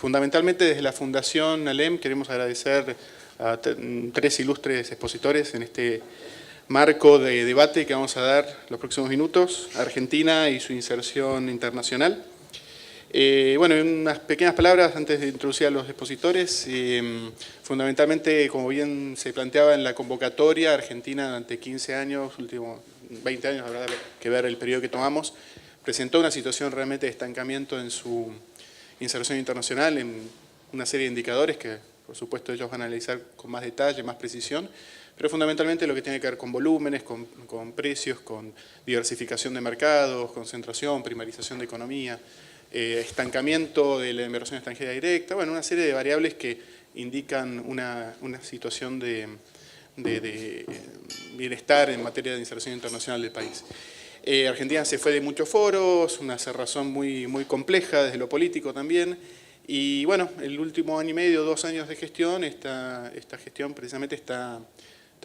Fundamentalmente desde la Fundación ALEM queremos agradecer a tres ilustres expositores en este marco de debate que vamos a dar los próximos minutos, Argentina y su inserción internacional. Bueno, unas pequeñas palabras antes de introducir a los expositores. Fundamentalmente, como bien se planteaba en la convocatoria, Argentina durante 15 años, últimos 20 años, habrá que ver el periodo que tomamos, presentó una situación realmente de estancamiento en su inserción internacional en una serie de indicadores que, por supuesto, ellos van a analizar con más detalle, más precisión, pero fundamentalmente lo que tiene que ver con volúmenes, con precios, con diversificación de mercados, concentración, primarización de economía, estancamiento de la inversión extranjera directa, bueno, una serie de variables que indican una situación de bienestar en materia de inserción internacional del país. Argentina se fue de muchos foros, una cerrazón muy compleja desde lo político también, y bueno, el último año y medio, 2 años de gestión, esta gestión precisamente está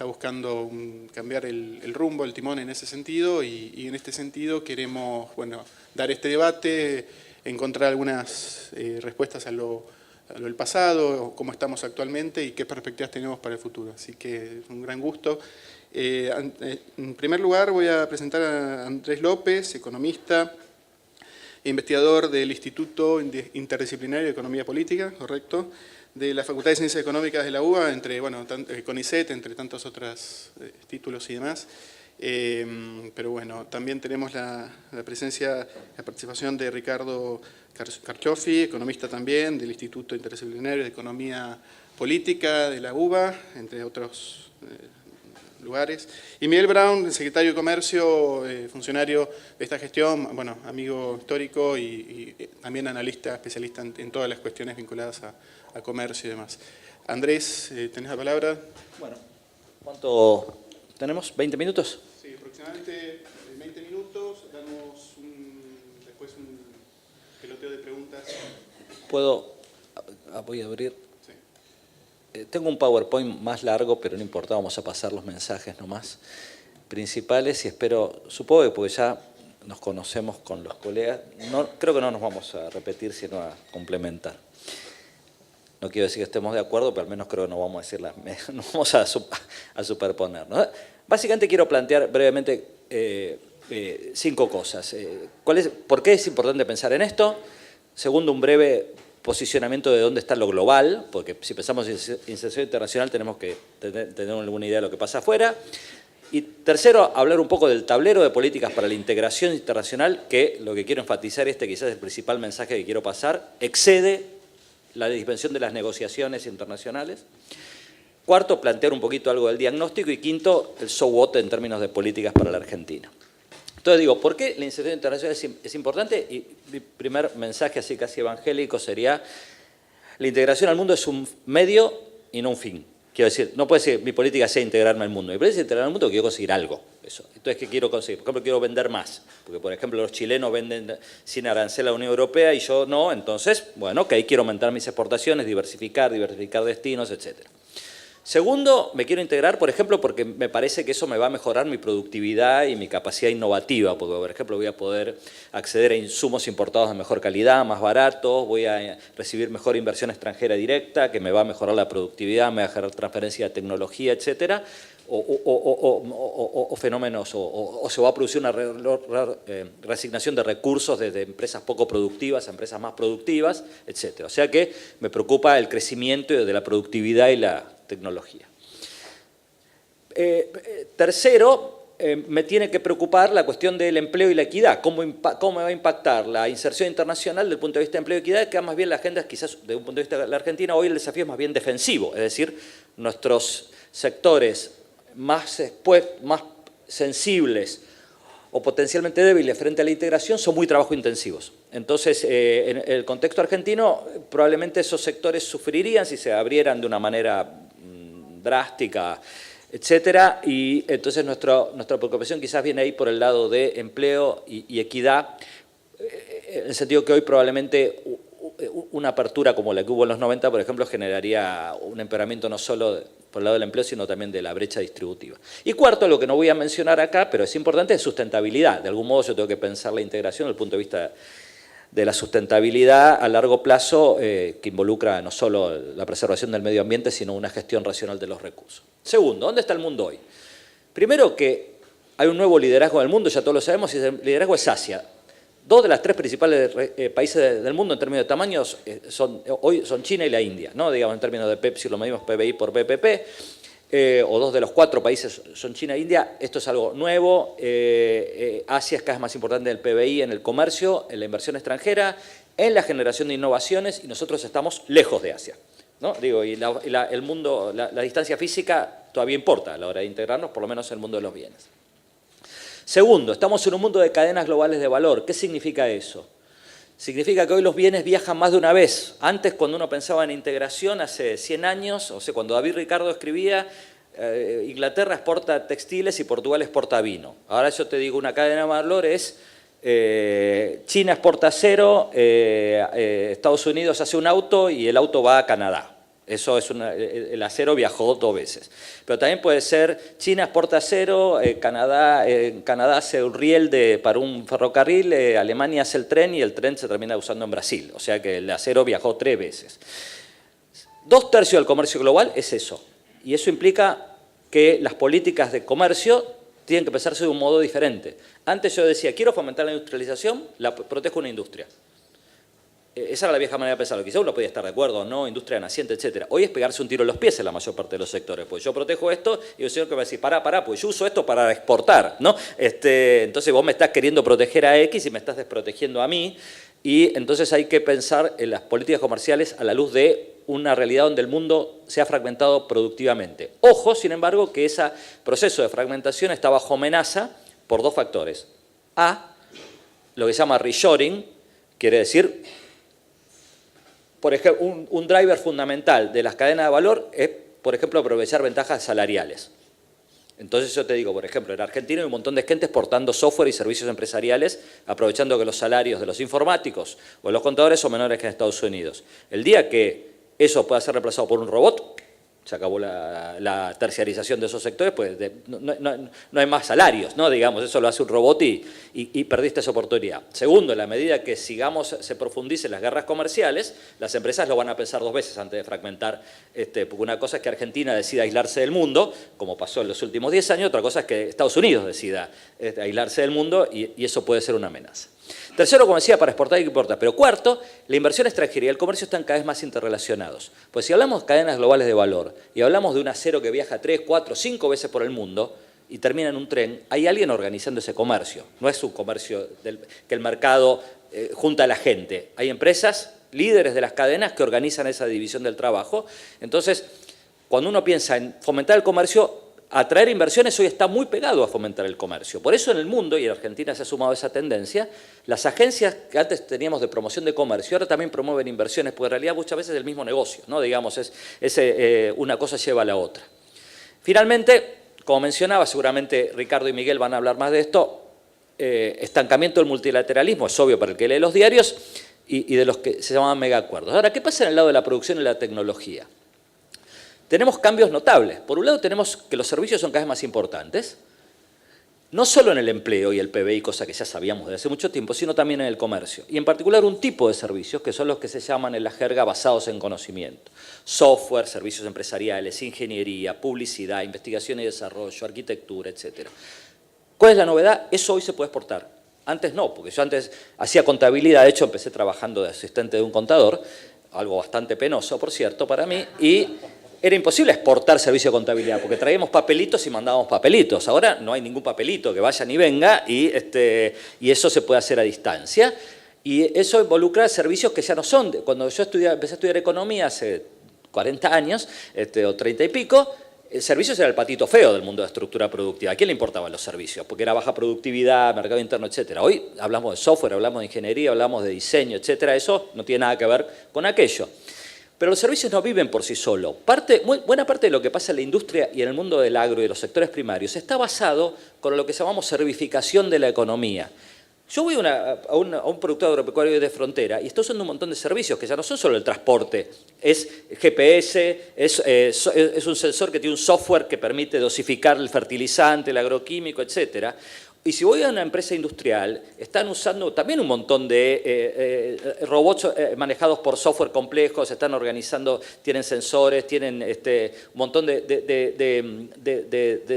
buscando cambiar el rumbo, el timón en ese sentido, y en este sentido queremos, bueno, dar este debate, encontrar algunas respuestas a lo del pasado, cómo estamos actualmente y qué perspectivas tenemos para el futuro. Así que es un gran gusto. En primer lugar voy a presentar a Andrés López, economista e investigador del Instituto Interdisciplinario de Economía Política, correcto, de la Facultad de Ciencias Económicas de la UBA, entre, bueno, CONICET, entre tantos otros títulos y demás. Pero bueno, también tenemos la participación de Ricardo Carchoffi, economista también, del Instituto Interdisciplinario de Economía Política de la UBA, entre otros lugares. Y Miguel Brown, secretario de Comercio, funcionario de esta gestión, bueno, amigo histórico y también analista, especialista en todas las cuestiones vinculadas a comercio y demás. Andrés, ¿tenés la palabra? Bueno, ¿cuánto tenemos? ¿20 minutos? Sí, aproximadamente 20 minutos. Damos después un peloteo de preguntas. ¿Puedo? Voy a abrir. Sí. Tengo un PowerPoint más largo, pero no importa, vamos a pasar los mensajes nomás principales y espero, supongo que porque ya nos conocemos con los colegas, creo que no nos vamos a repetir, sino a complementar. No quiero decir que estemos de acuerdo, pero al menos creo que no vamos a decir no vamos a superponer, ¿no? Básicamente quiero plantear brevemente 5 cosas. ¿Por qué es importante pensar en esto? Segundo, un breve posicionamiento de dónde está lo global, porque si pensamos en inserción internacional tenemos que tener alguna idea de lo que pasa afuera. Y tercero, hablar un poco del tablero de políticas para la integración internacional, que lo que quiero enfatizar, quizás es el principal mensaje que quiero pasar, excede la dimensión de las negociaciones internacionales. Cuarto, plantear un poquito algo del diagnóstico. Y quinto, el so what en términos de políticas para la Argentina. Entonces digo, ¿por qué la inserción internacional es importante? Y mi primer mensaje, así casi evangélico, sería la integración al mundo es un medio y no un fin. Quiero decir, no puede ser mi política sea integrarme al mundo. Mi política es integrarme al mundo porque quiero conseguir algo. Eso. Entonces, ¿qué quiero conseguir? Por ejemplo, quiero vender más. Porque, por ejemplo, los chilenos venden sin arancel a la Unión Europea y yo no. Entonces, bueno, ok, quiero aumentar mis exportaciones, diversificar destinos, etc. Segundo, me quiero integrar, por ejemplo, porque me parece que eso me va a mejorar mi productividad y mi capacidad innovativa, porque, por ejemplo, voy a poder acceder a insumos importados de mejor calidad, más baratos, voy a recibir mejor inversión extranjera directa, que me va a mejorar la productividad, me va a generar transferencia de tecnología, etcétera, o fenómenos, o se va a producir una reasignación de recursos desde empresas poco productivas a empresas más productivas, etcétera. O sea que me preocupa el crecimiento de la productividad y la tecnología. Tercero, me tiene que preocupar la cuestión del empleo y la equidad. ¿Cómo me va a impactar la inserción internacional desde el punto de vista de empleo y equidad? Que más bien la agenda, quizás desde un punto de vista de la Argentina, hoy el desafío es más bien defensivo. Es decir, nuestros sectores más sensibles o potencialmente débiles frente a la integración son muy trabajo intensivos. Entonces, en el contexto argentino, probablemente esos sectores sufrirían si se abrieran de una manera drástica, etcétera, y entonces nuestra preocupación quizás viene ahí por el lado de empleo y equidad, en el sentido que hoy probablemente una apertura como la que hubo en los 90, por ejemplo, generaría un empeoramiento no solo por el lado del empleo, sino también de la brecha distributiva. Y cuarto, lo que no voy a mencionar acá, pero es importante, es sustentabilidad. De algún modo yo tengo que pensar la integración desde el punto de vista de la sustentabilidad a largo plazo que involucra no solo la preservación del medio ambiente, sino una gestión racional de los recursos. Segundo, ¿dónde está el mundo hoy? Primero que hay un nuevo liderazgo del mundo, ya todos lo sabemos, y el liderazgo es Asia. 2 de las 3 principales países del mundo en términos de tamaños hoy son China y la India, ¿no? Digamos, en términos de PEP, si lo medimos PBI por PPP, o 2 de los 4 países son China e India. Esto es algo nuevo. Asia es cada vez más importante del PBI en el comercio, en la inversión extranjera, en la generación de innovaciones, y nosotros estamos lejos de Asia, ¿no? Digo, y el mundo, la distancia física todavía importa a la hora de integrarnos, por lo menos en el mundo de los bienes. Segundo, estamos en un mundo de cadenas globales de valor. ¿Qué significa eso? Significa que hoy los bienes viajan más de una vez. Antes, cuando uno pensaba en integración, hace 100 años, o sea, cuando David Ricardo escribía, Inglaterra exporta textiles y Portugal exporta vino. Ahora yo te digo, una cadena de valor es China exporta acero, Estados Unidos hace un auto y el auto va a Canadá. Eso es el acero viajó 2 veces. Pero también puede ser China exporta acero, Canadá hace un riel para un ferrocarril, Alemania hace el tren y el tren se termina usando en Brasil. O sea que el acero viajó 3 veces. 2/3 del comercio global es eso. Y eso implica que las políticas de comercio tienen que pensarse de un modo diferente. Antes yo decía, quiero fomentar la industrialización, protejo una industria. Esa era la vieja manera de pensarlo. Quizá uno podía estar de acuerdo, no, industria naciente, etc. Hoy es pegarse un tiro en los pies en la mayor parte de los sectores. Pues yo protejo esto y el señor que va a decir, pará, pues yo uso esto para exportar, ¿no? Entonces vos me estás queriendo proteger a X y me estás desprotegiendo a mí. Y entonces hay que pensar en las políticas comerciales a la luz de una realidad donde el mundo se ha fragmentado productivamente. Ojo, sin embargo, que ese proceso de fragmentación está bajo amenaza por 2 factores. A, lo que se llama reshoring, quiere decir, por ejemplo, un driver fundamental de las cadenas de valor es, por ejemplo, aprovechar ventajas salariales. Entonces yo te digo, por ejemplo, en Argentina hay un montón de gente exportando software y servicios empresariales, aprovechando que los salarios de los informáticos o de los contadores son menores que en Estados Unidos. El día que eso pueda ser reemplazado por un robot, se acabó la terciarización de esos sectores, pues no hay más salarios, ¿no? Digamos, eso lo hace un robot y perdiste esa oportunidad. Segundo, en la medida que se profundicen las guerras comerciales, las empresas lo van a pensar 2 veces antes de fragmentar, porque una cosa es que Argentina decida aislarse del mundo, como pasó en los últimos 10 años, otra cosa es que Estados Unidos decida aislarse del mundo y eso puede ser una amenaza. Tercero, como decía, para exportar y importar. Pero cuarto, la inversión extranjera y el comercio están cada vez más interrelacionados. Pues si hablamos de cadenas globales de valor y hablamos de un acero que viaja 3, 4, 5 veces por el mundo y termina en un tren, hay alguien organizando ese comercio. No es un comercio que el mercado junta a la gente. Hay empresas, líderes de las cadenas, que organizan esa división del trabajo. Entonces, cuando uno piensa en fomentar el comercio, atraer inversiones hoy está muy pegado a fomentar el comercio. Por eso en el mundo, y en Argentina se ha sumado esa tendencia, las agencias que antes teníamos de promoción de comercio ahora también promueven inversiones, porque en realidad muchas veces es el mismo negocio, ¿no? Digamos, una cosa lleva a la otra. Finalmente, como mencionaba, seguramente Ricardo y Miguel van a hablar más de esto, estancamiento del multilateralismo, es obvio para el que lee los diarios, y de los que se llaman megaacuerdos. Ahora, ¿qué pasa en el lado de la producción y la tecnología? Tenemos cambios notables. Por un lado tenemos que los servicios son cada vez más importantes, no solo en el empleo y el PBI, cosa que ya sabíamos desde hace mucho tiempo, sino también en el comercio. Y en particular un tipo de servicios que son los que se llaman en la jerga basados en conocimiento. Software, servicios empresariales, ingeniería, publicidad, investigación y desarrollo, arquitectura, etc. ¿Cuál es la novedad? Eso hoy se puede exportar. Antes no, porque yo antes hacía contabilidad, de hecho empecé trabajando de asistente de un contador, algo bastante penoso, por cierto, para mí, y era imposible exportar servicio de contabilidad, porque traíamos papelitos y mandábamos papelitos. Ahora no hay ningún papelito que vaya ni venga y eso se puede hacer a distancia. Y eso involucra servicios que ya no son. Cuando yo empecé a estudiar economía hace 40 años, o 30 y pico, servicios era el patito feo del mundo de estructura productiva. ¿A quién le importaban los servicios? Porque era baja productividad, mercado interno, etc. Hoy hablamos de software, hablamos de ingeniería, hablamos de diseño, etc. Eso no tiene nada que ver con aquello. Pero los servicios no viven por sí solos. Buena parte de lo que pasa en la industria y en el mundo del agro y de los sectores primarios está basado con lo que llamamos servificación de la economía. Yo voy a un productor agropecuario de frontera y estoy usando un montón de servicios que ya no son solo el transporte, es GPS, es un sensor que tiene un software que permite dosificar el fertilizante, el agroquímico, etc. Y si voy a una empresa industrial, están usando también un montón de robots manejados por software complejos, están organizando, tienen sensores, tienen un montón de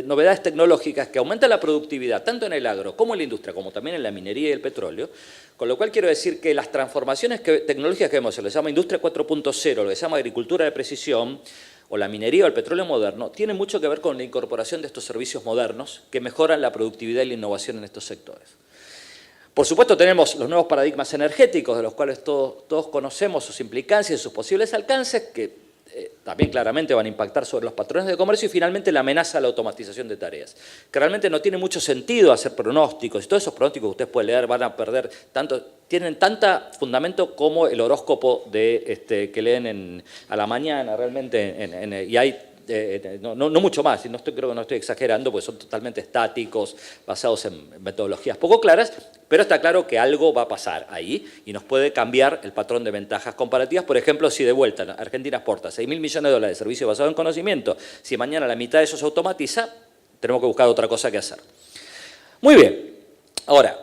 novedades tecnológicas que aumentan la productividad, tanto en el agro como en la industria, como también en la minería y el petróleo. Con lo cual quiero decir que las transformaciones tecnológicas que vemos, se les llama Industria 4.0, lo que se llama agricultura de precisión, o la minería o el petróleo moderno, tiene mucho que ver con la incorporación de estos servicios modernos que mejoran la productividad y la innovación en estos sectores. Por supuesto tenemos los nuevos paradigmas energéticos, de los cuales todos conocemos sus implicancias y sus posibles alcances, que también claramente van a impactar sobre los patrones de comercio, y finalmente la amenaza a la automatización de tareas, que realmente no tiene mucho sentido hacer pronósticos, y todos esos pronósticos que ustedes pueden leer van a perder tienen tanto fundamento como el horóscopo que leen a la mañana, realmente, y hay no mucho más, y creo que no estoy exagerando, porque son totalmente estáticos, basados en metodologías poco claras, pero está claro que algo va a pasar ahí y nos puede cambiar el patrón de ventajas comparativas. Por ejemplo, si de vuelta Argentina exporta 6.000 millones de dólares de servicios basados en conocimiento, si mañana la mitad de eso se automatiza, tenemos que buscar otra cosa que hacer. Muy bien. Ahora,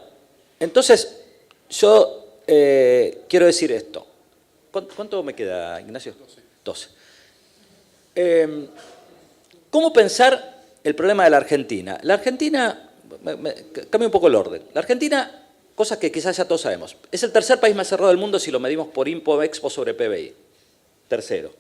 entonces, yo quiero decir esto. ¿Cuánto me queda, Ignacio? 12. ¿Cómo pensar el problema de la Argentina? La Argentina, cambia un poco el orden. La Argentina, cosas que quizás ya todos sabemos, es el tercer país más cerrado del mundo si lo medimos por INPO-EXPO sobre PBI. Tercero.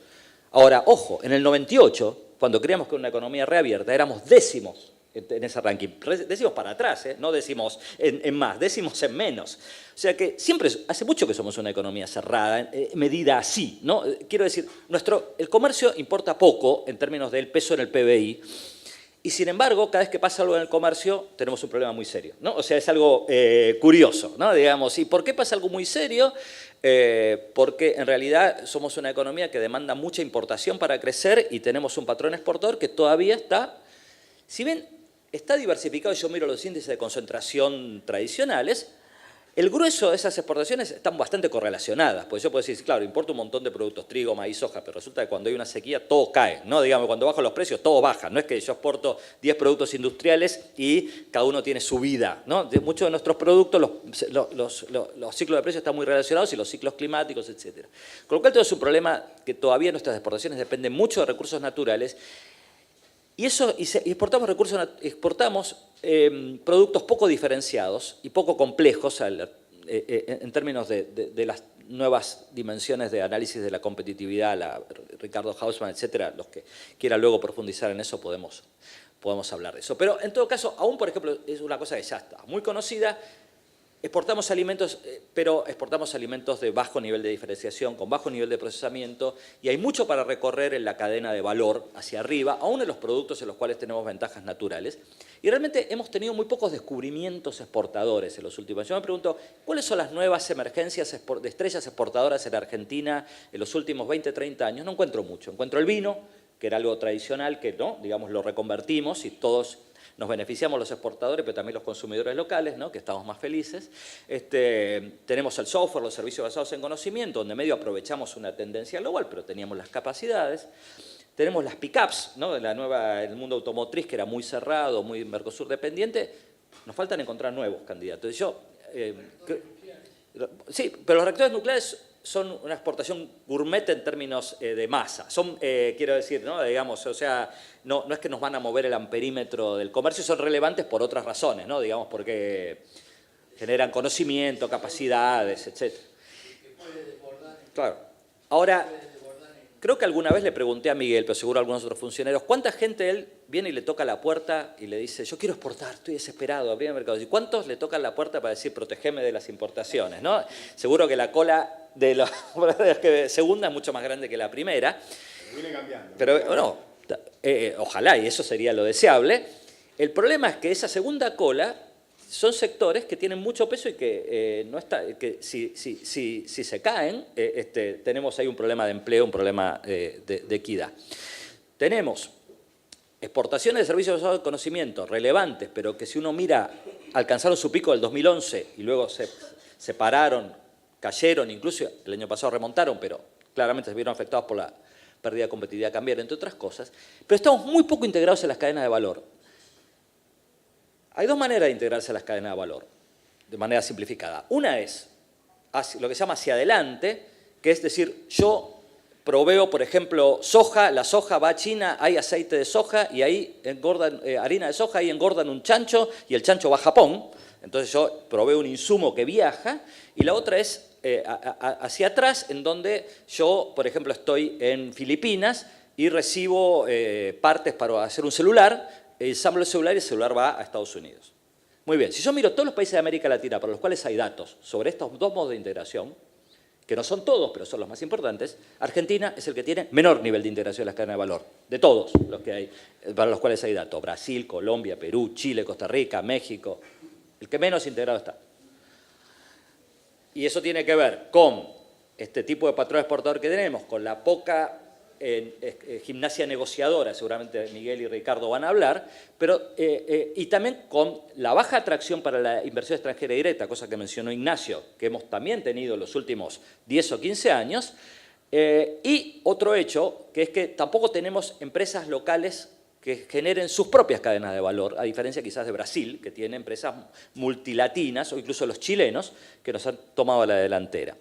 Ahora, ojo, en el 98, cuando creíamos que era una economía reabierta, éramos décimos en ese ranking. Décimos para atrás, no décimos en más, décimos en menos. O sea que siempre, hace mucho que somos una economía cerrada, medida así, ¿no? Quiero decir, el comercio importa poco en términos del peso en el PBI, y sin embargo, cada vez que pasa algo en el comercio, tenemos un problema muy serio, ¿no? O sea, es algo curioso, ¿no? Digamos, ¿y por qué pasa algo muy serio? Porque en realidad somos una economía que demanda mucha importación para crecer y tenemos un patrón exportador que todavía está, si bien está diversificado, y yo miro los índices de concentración tradicionales, el grueso de esas exportaciones están bastante correlacionadas, porque yo puedo decir, claro, importo un montón de productos, trigo, maíz, soja, pero resulta que cuando hay una sequía todo cae, ¿no? Digamos, cuando bajan los precios todo baja, no es que yo exporto 10 productos industriales y cada uno tiene su vida, ¿no? Muchos de nuestros productos, los ciclos de precios están muy relacionados y los ciclos climáticos, etc. Con lo cual tenemos un problema que todavía nuestras exportaciones dependen mucho de recursos naturales. Y exportamos productos poco diferenciados y poco complejos en términos de las nuevas dimensiones de análisis de la competitividad, Ricardo Hausmann, etcétera. Los que quieran luego profundizar en eso podemos hablar de eso. Pero en todo caso, aún por ejemplo, es una cosa que ya está muy conocida. Exportamos alimentos, pero exportamos alimentos de bajo nivel de diferenciación, con bajo nivel de procesamiento, y hay mucho para recorrer en la cadena de valor hacia arriba, aún en los productos en los cuales tenemos ventajas naturales. Y realmente hemos tenido muy pocos descubrimientos exportadores en los últimos años. Yo me pregunto, ¿cuáles son las nuevas emergencias de estrellas exportadoras en Argentina en los últimos 20, 30 años? No encuentro mucho. Encuentro el vino, que era algo tradicional, que no, digamos, lo reconvertimos y todos nos beneficiamos los exportadores, pero también los consumidores locales, ¿no? Que estamos más felices. Tenemos el software, los servicios basados en conocimiento, donde medio aprovechamos una tendencia global, pero teníamos las capacidades. Tenemos las pick-ups, ¿no? El mundo automotriz, que era muy cerrado, muy Mercosur dependiente. Nos faltan encontrar nuevos candidatos. Sí, pero los reactores nucleares son una exportación gourmet en términos de masa. Son, quiero decir, ¿no? Digamos, o sea, no es que nos van a mover el amperímetro del comercio, son relevantes por otras razones, ¿no? Digamos, porque generan conocimiento, capacidades, etc. Claro. Ahora, creo que alguna vez le pregunté a Miguel, pero seguro a algunos otros funcionarios, ¿cuánta gente él viene y le toca la puerta y le dice, yo quiero exportar, estoy desesperado, abrir el mercado? ¿Y cuántos le tocan la puerta para decir, protegeme de las importaciones, ¿no? Seguro que la cola de la segunda es mucho más grande que la primera. Viene cambiando. Pero no, ojalá, y eso sería lo deseable. El problema es que esa segunda cola son sectores que tienen mucho peso y que, que si se caen, tenemos ahí un problema de empleo, un problema de equidad. Tenemos exportaciones de servicios basados en conocimiento relevantes, pero que si uno mira, alcanzaron su pico del 2011 y luego se pararon, cayeron, incluso el año pasado remontaron, pero claramente se vieron afectados por la pérdida de competitividad cambiaria, entre otras cosas. Pero estamos muy poco integrados en las cadenas de valor. Hay dos maneras de integrarse a las cadenas de valor, de manera simplificada. Una es lo que se llama hacia adelante, que es decir, yo proveo, por ejemplo, soja, la soja va a China, hay aceite de soja y ahí engordan, harina de soja, ahí engordan un chancho y el chancho va a Japón. Entonces yo proveo un insumo que viaja. Y la otra es hacia atrás, en donde yo, por ejemplo, estoy en Filipinas y recibo partes para hacer un celular, ensamblo el celular y el celular va a Estados Unidos. Muy bien, si yo miro todos los países de América Latina para los cuales hay datos sobre estos dos modos de integración, que no son todos, pero son los más importantes, Argentina es el que tiene menor nivel de integración de las cadenas de valor, de todos los que hay, para los cuales hay datos. Brasil, Colombia, Perú, Chile, Costa Rica, México, el que menos integrado está. Y eso tiene que ver con este tipo de patrón exportador que tenemos, con la poca gimnasia negociadora, seguramente Miguel y Ricardo van a hablar, pero, y también con la baja atracción para la inversión extranjera directa, cosa que mencionó Ignacio, que hemos también tenido en los últimos 10 o 15 años, y otro hecho, que es que tampoco tenemos empresas locales que generen sus propias cadenas de valor, a diferencia quizás de Brasil, que tiene empresas multilatinas, o incluso los chilenos, que nos han tomado la delantera.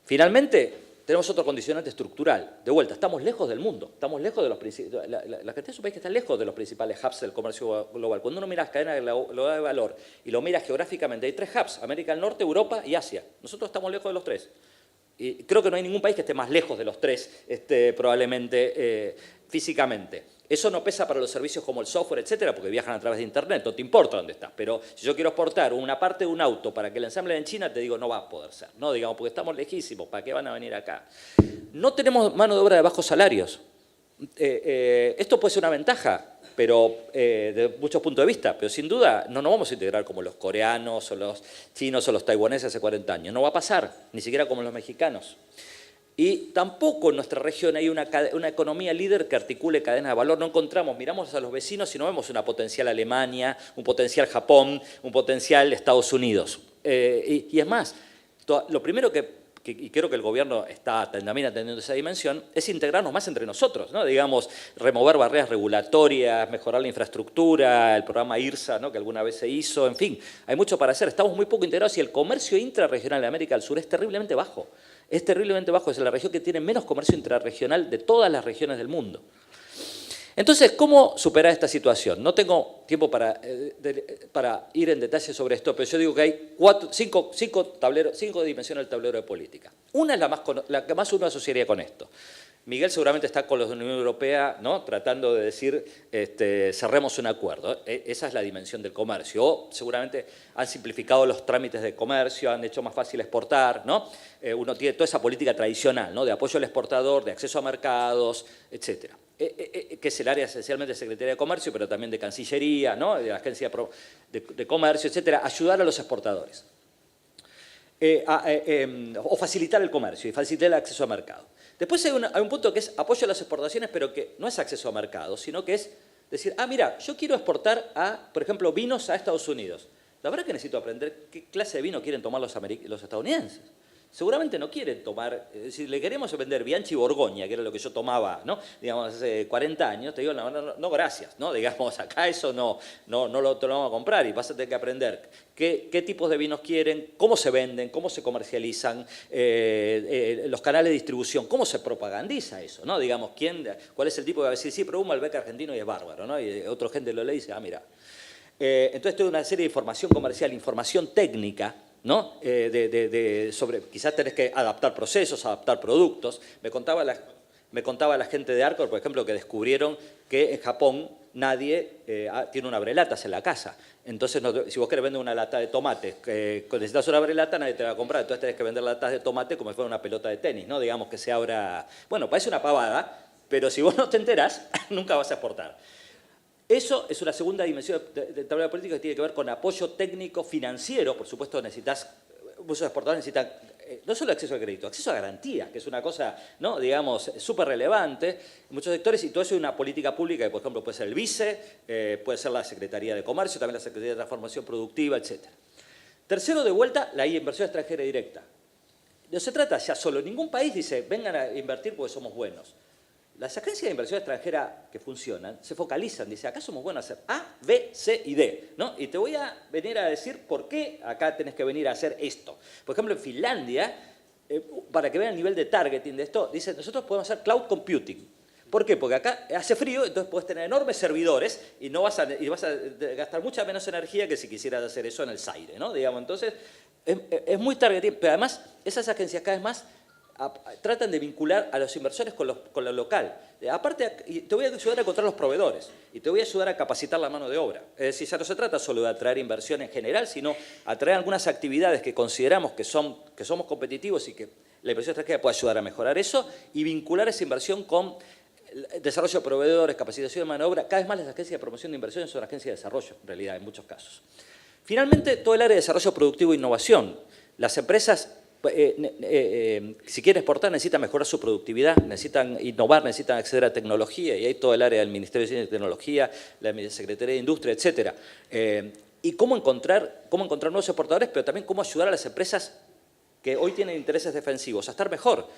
Finalmente, tenemos otro condicionante estructural. De vuelta, estamos lejos del mundo, estamos lejos de los principales. La Argentina es un país que está lejos de los principales hubs del comercio global. Cuando uno mira las cadenas de valor y lo mira geográficamente, hay 3 hubs, América del Norte, Europa y Asia. Nosotros estamos lejos de los 3. Y creo que no hay ningún país que esté más lejos de los 3, probablemente físicamente. Eso no pesa para los servicios como el software, etcétera, porque viajan a través de Internet, no te importa dónde estás. Pero si yo quiero exportar una parte de un auto para que lo ensamblen en China, te digo, no va a poder ser, ¿no? Digamos, porque estamos lejísimos, ¿para qué van a venir acá? No tenemos mano de obra de bajos salarios. Esto puede ser una ventaja, pero de muchos puntos de vista, pero sin duda no nos vamos a integrar como los coreanos o los chinos o los taiwaneses hace 40 años. No va a pasar, ni siquiera como los mexicanos. Y tampoco en nuestra región hay una economía líder que articule cadenas de valor. No encontramos, miramos a los vecinos y no vemos una potencial Alemania, un potencial Japón, un potencial Estados Unidos. Y es más, lo primero y creo que el gobierno está también atendiendo esa dimensión, es integrarnos más entre nosotros, ¿no? Digamos, remover barreras regulatorias, mejorar la infraestructura, el programa IRSA, ¿no? Que alguna vez se hizo, en fin, hay mucho para hacer. Estamos muy poco integrados y el comercio intrarregional de América del Sur es terriblemente bajo. Es terriblemente bajo, es la región que tiene menos comercio intrarregional de todas las regiones del mundo. Entonces, ¿cómo superar esta situación? No tengo tiempo para ir en detalle sobre esto, pero yo digo que hay cinco dimensiones del tablero de política. Una es la que más uno asociaría con esto. Miguel seguramente está con los de la Unión Europea, ¿no? Tratando de decir, cerremos un acuerdo. Esa es la dimensión del comercio. O seguramente han simplificado los trámites de comercio, han hecho más fácil exportar, ¿no? Uno tiene toda esa política tradicional, ¿no? De apoyo al exportador, de acceso a mercados, etcétera. Que es el área esencialmente de Secretaría de Comercio, pero también de Cancillería, ¿no? De la Agencia de Comercio, etcétera. Ayudar a los exportadores. O facilitar el comercio y facilitar el acceso a mercado. Después hay un punto que es apoyo a las exportaciones, pero que no es acceso a mercado, sino que es decir, mira, yo quiero exportar por ejemplo, vinos a Estados Unidos. La verdad que necesito aprender qué clase de vino quieren tomar los estadounidenses. Seguramente no quieren tomar, si le queremos vender Bianchi Borgoña, que era lo que yo tomaba, ¿no? Digamos, hace 40 años, te digo, no gracias, ¿no? Digamos, acá eso no te lo vamos a comprar y vas a tener que aprender qué tipos de vinos quieren, cómo se venden, cómo se comercializan, los canales de distribución, cómo se propagandiza eso, ¿no? Digamos, cuál es el tipo que va a decir, sí, pero un Malbec argentino y es bárbaro, ¿no? Y otra gente lo lee y dice, mira. Entonces, toda una serie de información comercial, información técnica, ¿no? Sobre, quizás tenés que adaptar procesos, adaptar productos. Me contaba la gente de Arcor, por ejemplo, que descubrieron que en Japón nadie tiene una abrelatas en la casa. Entonces, si vos querés vender una lata de tomate, necesitas una abrelata, nadie te va a comprar. Entonces tenés que vender latas de tomate como si fuera una pelota de tenis, ¿no? Digamos que se abra... Bueno, parece una pavada, pero si vos no te enterás, nunca vas a exportar. Eso es una segunda dimensión de tablero político que tiene que ver con apoyo técnico financiero. Por supuesto, muchos exportadores necesitan no solo acceso al crédito, acceso a garantías, que es una cosa, ¿no? Digamos, súper relevante en muchos sectores, y todo eso es una política pública que, por ejemplo, puede ser el VICE, puede ser la Secretaría de Comercio, también la Secretaría de Transformación Productiva, etc. Tercero, de vuelta, la inversión extranjera directa. No se trata ya solo, ningún país dice, vengan a invertir porque somos buenos. las agencias de inversión extranjera que funcionan se focalizan, dice, acá somos buenos a hacer A, B, C y D, ¿no? Y te voy a venir a decir por qué acá tenés que venir a hacer esto. Por ejemplo, en Finlandia, para que vean el nivel de targeting de esto, dice, nosotros podemos hacer cloud computing. ¿Por qué? Porque acá hace frío, entonces puedes tener enormes servidores y vas a gastar mucha menos energía que si quisieras hacer eso en el Zaire, ¿no? Digamos, entonces, es muy targeting, pero además esas agencias cada vez más tratan de vincular a los inversores con lo local. Aparte, te voy a ayudar a encontrar los proveedores y te voy a ayudar a capacitar la mano de obra. Es decir, ya no se trata solo de atraer inversión en general, sino atraer algunas actividades que consideramos que somos competitivos y que la inversión extranjera puede ayudar a mejorar eso y vincular esa inversión con desarrollo de proveedores, capacitación de mano de obra. Cada vez más las agencias de promoción de inversiones son agencias de desarrollo, en realidad, en muchos casos. Finalmente, todo el área de desarrollo productivo e innovación. Las empresas, si quieren exportar, necesitan mejorar su productividad, necesitan innovar, necesitan acceder a tecnología, y hay todo el área del Ministerio de Ciencia y Tecnología, la Secretaría de Industria, etc. Y cómo encontrar nuevos exportadores, pero también cómo ayudar a las empresas que hoy tienen intereses defensivos a estar mejor.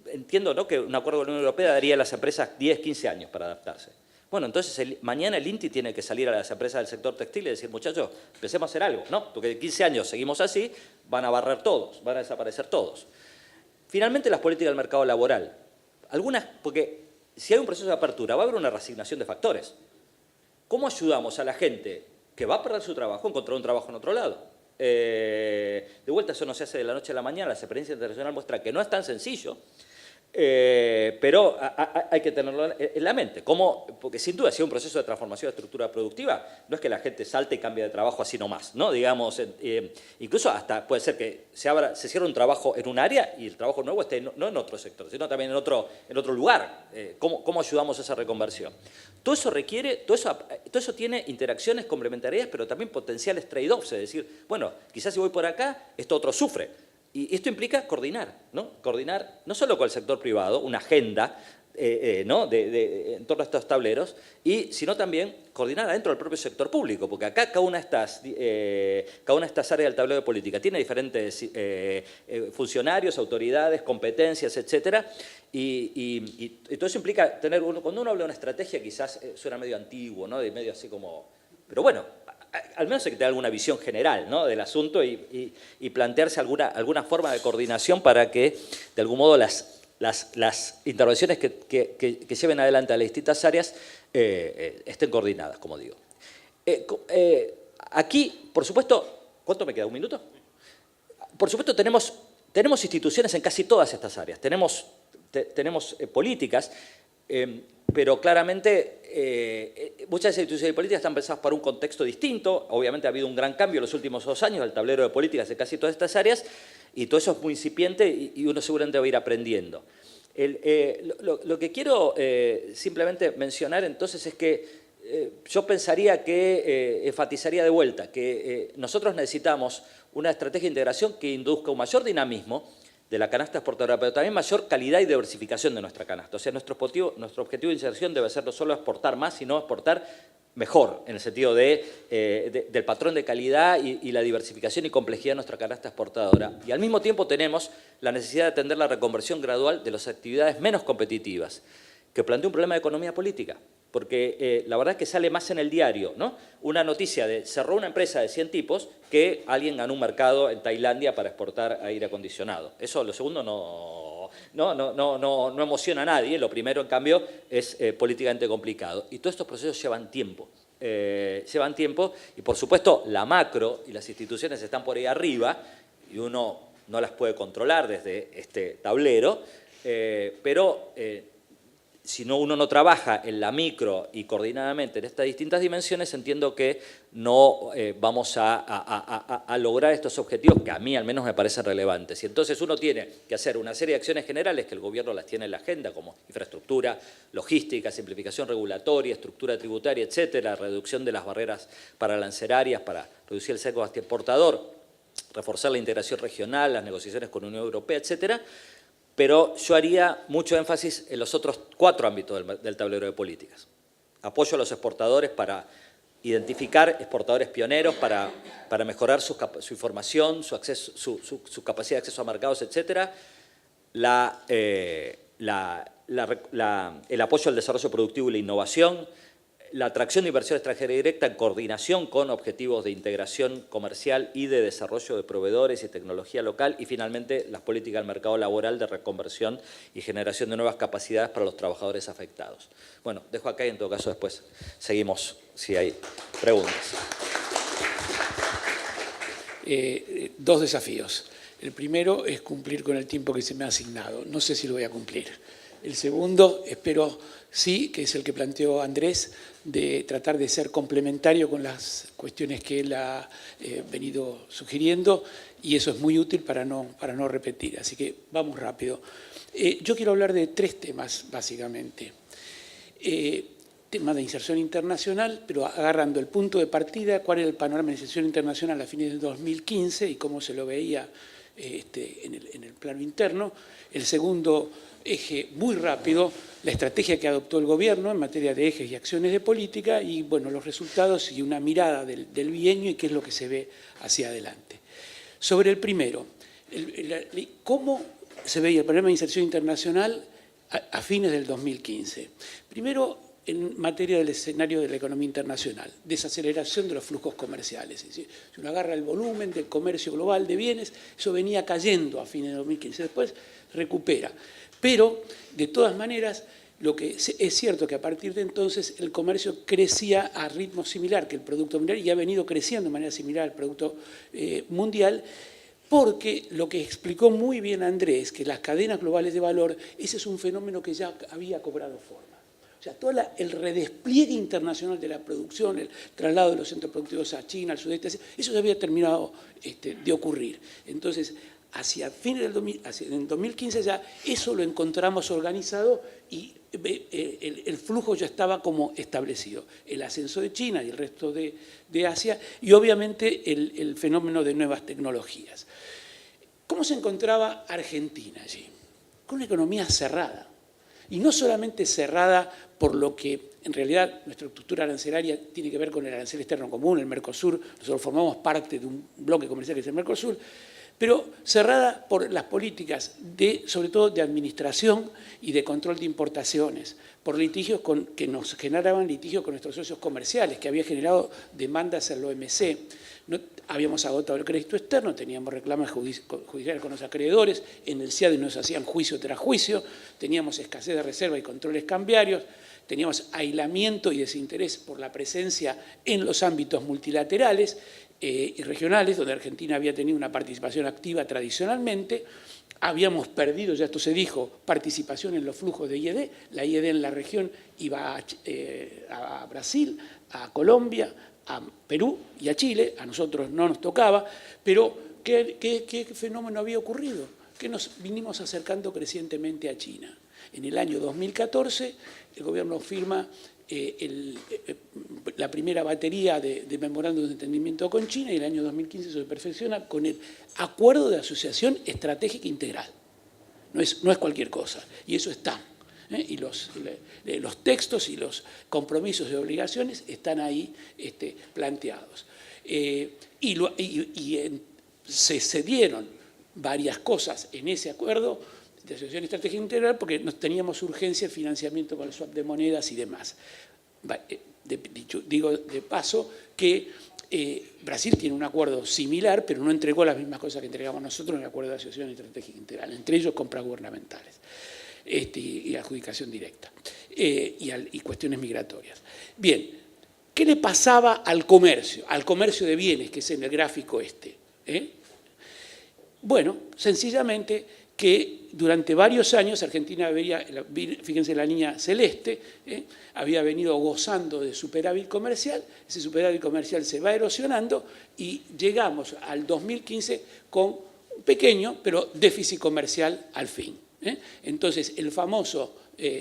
Entiendo, ¿no?, que un acuerdo de la Unión Europea daría a las empresas 10, 15 años para adaptarse. Bueno, entonces mañana el INTI tiene que salir a las empresas del sector textil y decir, muchachos, empecemos a hacer algo, ¿no? Porque en 15 años seguimos así, van a barrer todos, van a desaparecer todos. Finalmente, las políticas del mercado laboral. Porque si hay un proceso de apertura, va a haber una reasignación de factores. ¿Cómo ayudamos a la gente que va a perder su trabajo a encontrar un trabajo en otro lado? De vuelta, eso no se hace de la noche a la mañana, la experiencia internacional muestra que no es tan sencillo, pero hay que tenerlo en la mente. Porque sin duda, si hay un proceso de transformación de estructura productiva, no es que la gente salte y cambie de trabajo así nomás, ¿no? Digamos, incluso hasta puede ser que se cierre un trabajo en un área y el trabajo nuevo esté no en otro sector, sino también en otro lugar. ¿Cómo ayudamos a esa reconversión? Todo eso tiene interacciones complementarias, pero también potenciales trade-offs, es decir, bueno, quizás si voy por acá, esto otro sufre. Y esto implica coordinar, ¿no? Coordinar no solo con el sector privado, una agenda, ¿no?, en torno a estos tableros, sino también coordinar adentro del propio sector público, porque acá cada una de estas áreas del tablero de política tiene diferentes funcionarios, autoridades, competencias, etcétera, y todo eso implica tener, cuando uno habla de una estrategia quizás suena medio antiguo, ¿no?, de medio así como, pero bueno, al menos hay que tener alguna visión general, ¿no?, del asunto y plantearse alguna forma de coordinación para que, de algún modo, las intervenciones que lleven adelante a las distintas áreas estén coordinadas, como digo. Aquí, por supuesto, ¿cuánto me queda? ¿Un minuto? Por supuesto, tenemos instituciones en casi todas estas áreas. Tenemos políticas, pero claramente muchas de esas instituciones políticas están pensadas para un contexto distinto. Obviamente ha habido un gran cambio en los últimos 2 años del tablero de políticas de casi todas estas áreas y todo eso es muy incipiente y uno seguramente va a ir aprendiendo. Lo que quiero simplemente mencionar entonces es que yo pensaría que enfatizaría de vuelta que nosotros necesitamos una estrategia de integración que induzca un mayor dinamismo de la canasta exportadora, pero también mayor calidad y diversificación de nuestra canasta. O sea, nuestro objetivo de inserción debe ser no solo exportar más, sino exportar mejor, en el sentido del patrón de calidad y la diversificación y complejidad de nuestra canasta exportadora. Y al mismo tiempo tenemos la necesidad de atender la reconversión gradual de las actividades menos competitivas, que plantea un problema de economía política. Porque la verdad es que sale más en el diario, ¿no?, una noticia de cerró una empresa de 100 tipos que alguien ganó un mercado en Tailandia para exportar aire acondicionado. Eso, lo segundo, no emociona a nadie. Lo primero, en cambio, es políticamente complicado. Y todos estos procesos llevan tiempo. Y, por supuesto, la macro y las instituciones están por ahí arriba y uno no las puede controlar desde este tablero, pero si uno no trabaja en la micro y coordinadamente en estas distintas dimensiones, entiendo que no vamos a lograr estos objetivos que a mí al menos me parecen relevantes. Y entonces uno tiene que hacer una serie de acciones generales que el gobierno las tiene en la agenda, como infraestructura, logística, simplificación regulatoria, estructura tributaria, etcétera, reducción de las barreras paralancerias para reducir el sesgo exportador, reforzar la integración regional, las negociaciones con la Unión Europea, etcétera. Pero yo haría mucho énfasis en los otros 4 ámbitos del tablero de políticas. Apoyo a los exportadores para identificar exportadores pioneros, para mejorar su información, su capacidad de acceso a mercados, etc. el apoyo al desarrollo productivo y la innovación, la atracción de inversión extranjera directa en coordinación con objetivos de integración comercial y de desarrollo de proveedores y tecnología local, y finalmente las políticas del mercado laboral de reconversión y generación de nuevas capacidades para los trabajadores afectados. Bueno, dejo acá y en todo caso después seguimos si hay preguntas. Dos desafíos. El primero es cumplir con el tiempo que se me ha asignado. No sé si lo voy a cumplir. El segundo, espero sí, que es el que planteó Andrés, de tratar de ser complementario con las cuestiones que él ha venido sugiriendo, y eso es muy útil para no repetir. Así que vamos rápido. Yo quiero hablar de tres temas, básicamente. Tema de inserción internacional, pero agarrando el punto de partida, cuál era el panorama de inserción internacional a fines del 2015 y cómo se lo veía en el plano interno. El segundo eje, muy rápido, la estrategia que adoptó el gobierno en materia de ejes y acciones de política y, bueno, los resultados y una mirada del bienio y qué es lo que se ve hacia adelante. Sobre el primero, ¿cómo se veía el panorama de inserción internacional a fines del 2015? Primero, en materia del escenario de la economía internacional, desaceleración de los flujos comerciales. Es decir, si uno agarra el volumen del comercio global de bienes, eso venía cayendo a fines de 2015, después recupera. Pero, de todas maneras, lo que es cierto que a partir de entonces el comercio crecía a ritmo similar que el Producto Mundial y ha venido creciendo de manera similar al Producto Mundial, porque lo que explicó muy bien Andrés, que las cadenas globales de valor, ese es un fenómeno que ya había cobrado forma. O sea, todo el redespliegue internacional de la producción, el traslado de los centros productivos a China, al sudeste Asia, eso ya había terminado de ocurrir. Entonces, hacia fines del 2015 ya eso lo encontramos organizado y el flujo ya estaba como establecido. El ascenso de China y el resto de Asia y obviamente el fenómeno de nuevas tecnologías. ¿Cómo se encontraba Argentina allí? Con una economía cerrada. Y no solamente cerrada por lo que en realidad nuestra estructura arancelaria tiene que ver con el arancel externo común, el Mercosur, nosotros formamos parte de un bloque comercial que es el Mercosur, pero cerrada por las políticas, sobre todo de administración y de control de importaciones, por litigios que nos generaban litigios con nuestros socios comerciales, que había generado demandas en la OMC. No, habíamos agotado el crédito externo, teníamos reclamos judiciales con los acreedores, en el CIADE nos hacían juicio tras juicio, teníamos escasez de reserva y controles cambiarios, teníamos aislamiento y desinterés por la presencia en los ámbitos multilaterales y regionales, donde Argentina había tenido una participación activa tradicionalmente. Habíamos perdido, ya esto se dijo, participación en los flujos de IED. La IED en la región iba a Brasil, a Colombia, a Perú y a Chile. A nosotros no nos tocaba, pero ¿qué fenómeno había ocurrido? Que nos vinimos acercando crecientemente a China. En el año 2014 el gobierno firma la primera batería de memorándum de entendimiento con China y en el año 2015 se perfecciona con el Acuerdo de Asociación Estratégica Integral. No es cualquier cosa, y eso está. Y los textos y los compromisos y obligaciones están ahí planteados. Se dieron varias cosas en ese acuerdo de asociación estratégica integral porque teníamos urgencia de financiamiento con el swap de monedas y demás. Digo de paso que Brasil tiene un acuerdo similar, pero no entregó las mismas cosas que entregamos nosotros en el acuerdo de asociación estratégica integral, entre ellos compras gubernamentales y adjudicación directa y cuestiones migratorias. Bien, ¿qué le pasaba al comercio de bienes, que es en el gráfico Bueno, sencillamente que durante varios años Argentina fíjense la línea celeste, había venido gozando de superávit comercial, ese superávit comercial se va erosionando y llegamos al 2015 con un pequeño, pero déficit comercial al fin. Entonces, el famoso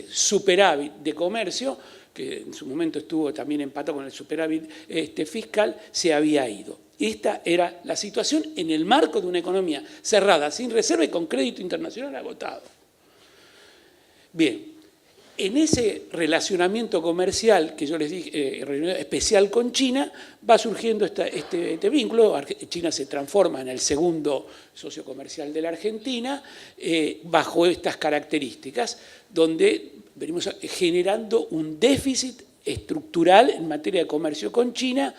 superávit de comercio, que en su momento estuvo también empatado con el superávit fiscal, se había ido. Esta era la situación en el marco de una economía cerrada, sin reserva y con crédito internacional agotado. Bien, En ese relacionamiento comercial que yo les dije, especial con China, va surgiendo este vínculo. China se transforma en el segundo socio comercial de la Argentina bajo estas características, donde venimos generando un déficit estructural en materia de comercio con China,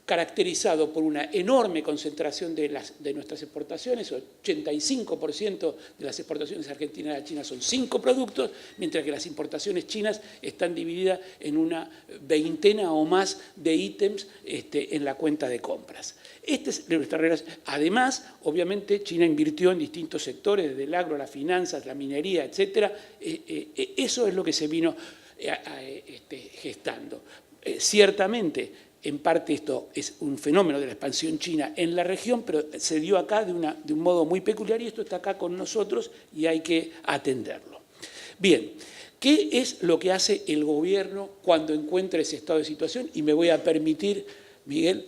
caracterizado por una enorme concentración de nuestras exportaciones. 85% de las exportaciones argentinas a China son 5 productos, mientras que las importaciones chinas están divididas en una veintena o más de ítems en la cuenta de compras. Esta es nuestra relación. Además, obviamente, China invirtió en distintos sectores, desde el agro, las finanzas, la minería, etc. Eso es lo que se vino gestando. Ciertamente, en parte esto es un fenómeno de la expansión china en la región, pero se dio acá de un modo muy peculiar y esto está acá con nosotros y hay que atenderlo. Bien, ¿qué es lo que hace el gobierno cuando encuentra ese estado de situación? Y me voy a permitir, Miguel,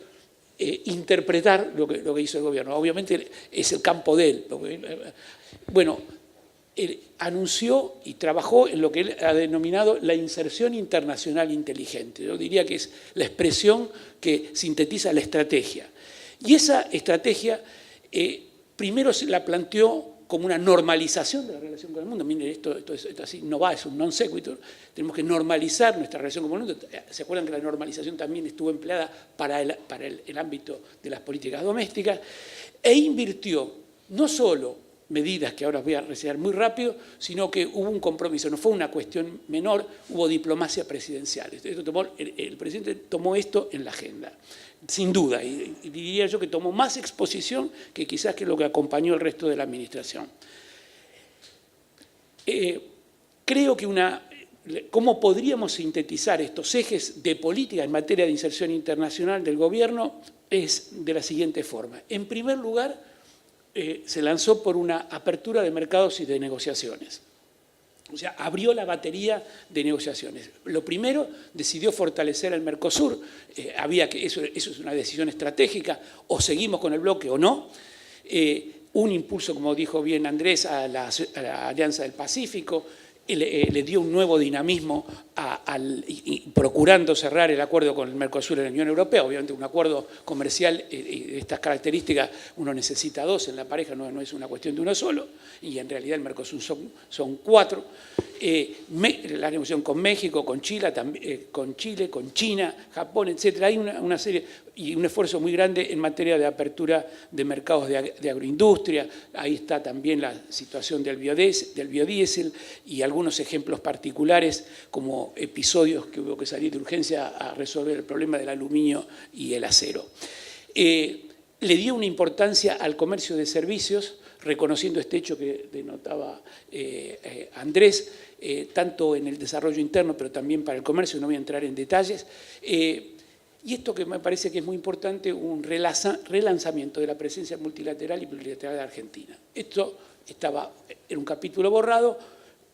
interpretar lo que hizo el gobierno. Obviamente es el campo de él. Bueno, él anunció y trabajó en lo que él ha denominado la inserción internacional inteligente. Yo diría que es la expresión que sintetiza la estrategia. Y esa estrategia primero se la planteó como una normalización de la relación con el mundo. Miren, esto así no va, es un non sequitur. Tenemos que normalizar nuestra relación con el mundo. ¿Se acuerdan que la normalización también estuvo empleada para el ámbito de las políticas domésticas? E invirtió no solo medidas que ahora os voy a reseñar muy rápido, sino que hubo un compromiso, no fue una cuestión menor, hubo diplomacia presidencial. El presidente tomó esto en la agenda, sin duda, y diría yo que tomó más exposición que quizás que lo que acompañó el resto de la administración. Creo que ¿cómo podríamos sintetizar estos ejes de política en materia de inserción internacional del gobierno? Es de la siguiente forma. En primer lugar, se lanzó por una apertura de mercados y de negociaciones. O sea, abrió la batería de negociaciones. Lo primero, decidió fortalecer el Mercosur. Eso es una decisión estratégica, o seguimos con el bloque o no. Un impulso, como dijo bien Andrés, a la Alianza del Pacífico. Le dio un nuevo dinamismo procurando cerrar el acuerdo con el Mercosur en la Unión Europea. Obviamente un acuerdo comercial de estas características uno necesita 2 en la pareja, no es una cuestión de uno solo, y en realidad el Mercosur son 4. La negociación con México, con Chile, con China, Japón, etc. Hay una serie y un esfuerzo muy grande en materia de apertura de mercados de agroindustria. Ahí está también la situación del biodiesel y algunos ejemplos particulares como episodios que hubo que salir de urgencia a resolver el problema del aluminio y el acero. Le dio una importancia al comercio de servicios, reconociendo este hecho que denotaba Andrés, tanto en el desarrollo interno, pero también para el comercio, no voy a entrar en detalles. Y esto que me parece que es muy importante, un relanzamiento de la presencia multilateral y plurilateral de Argentina. Esto era un capítulo borrado,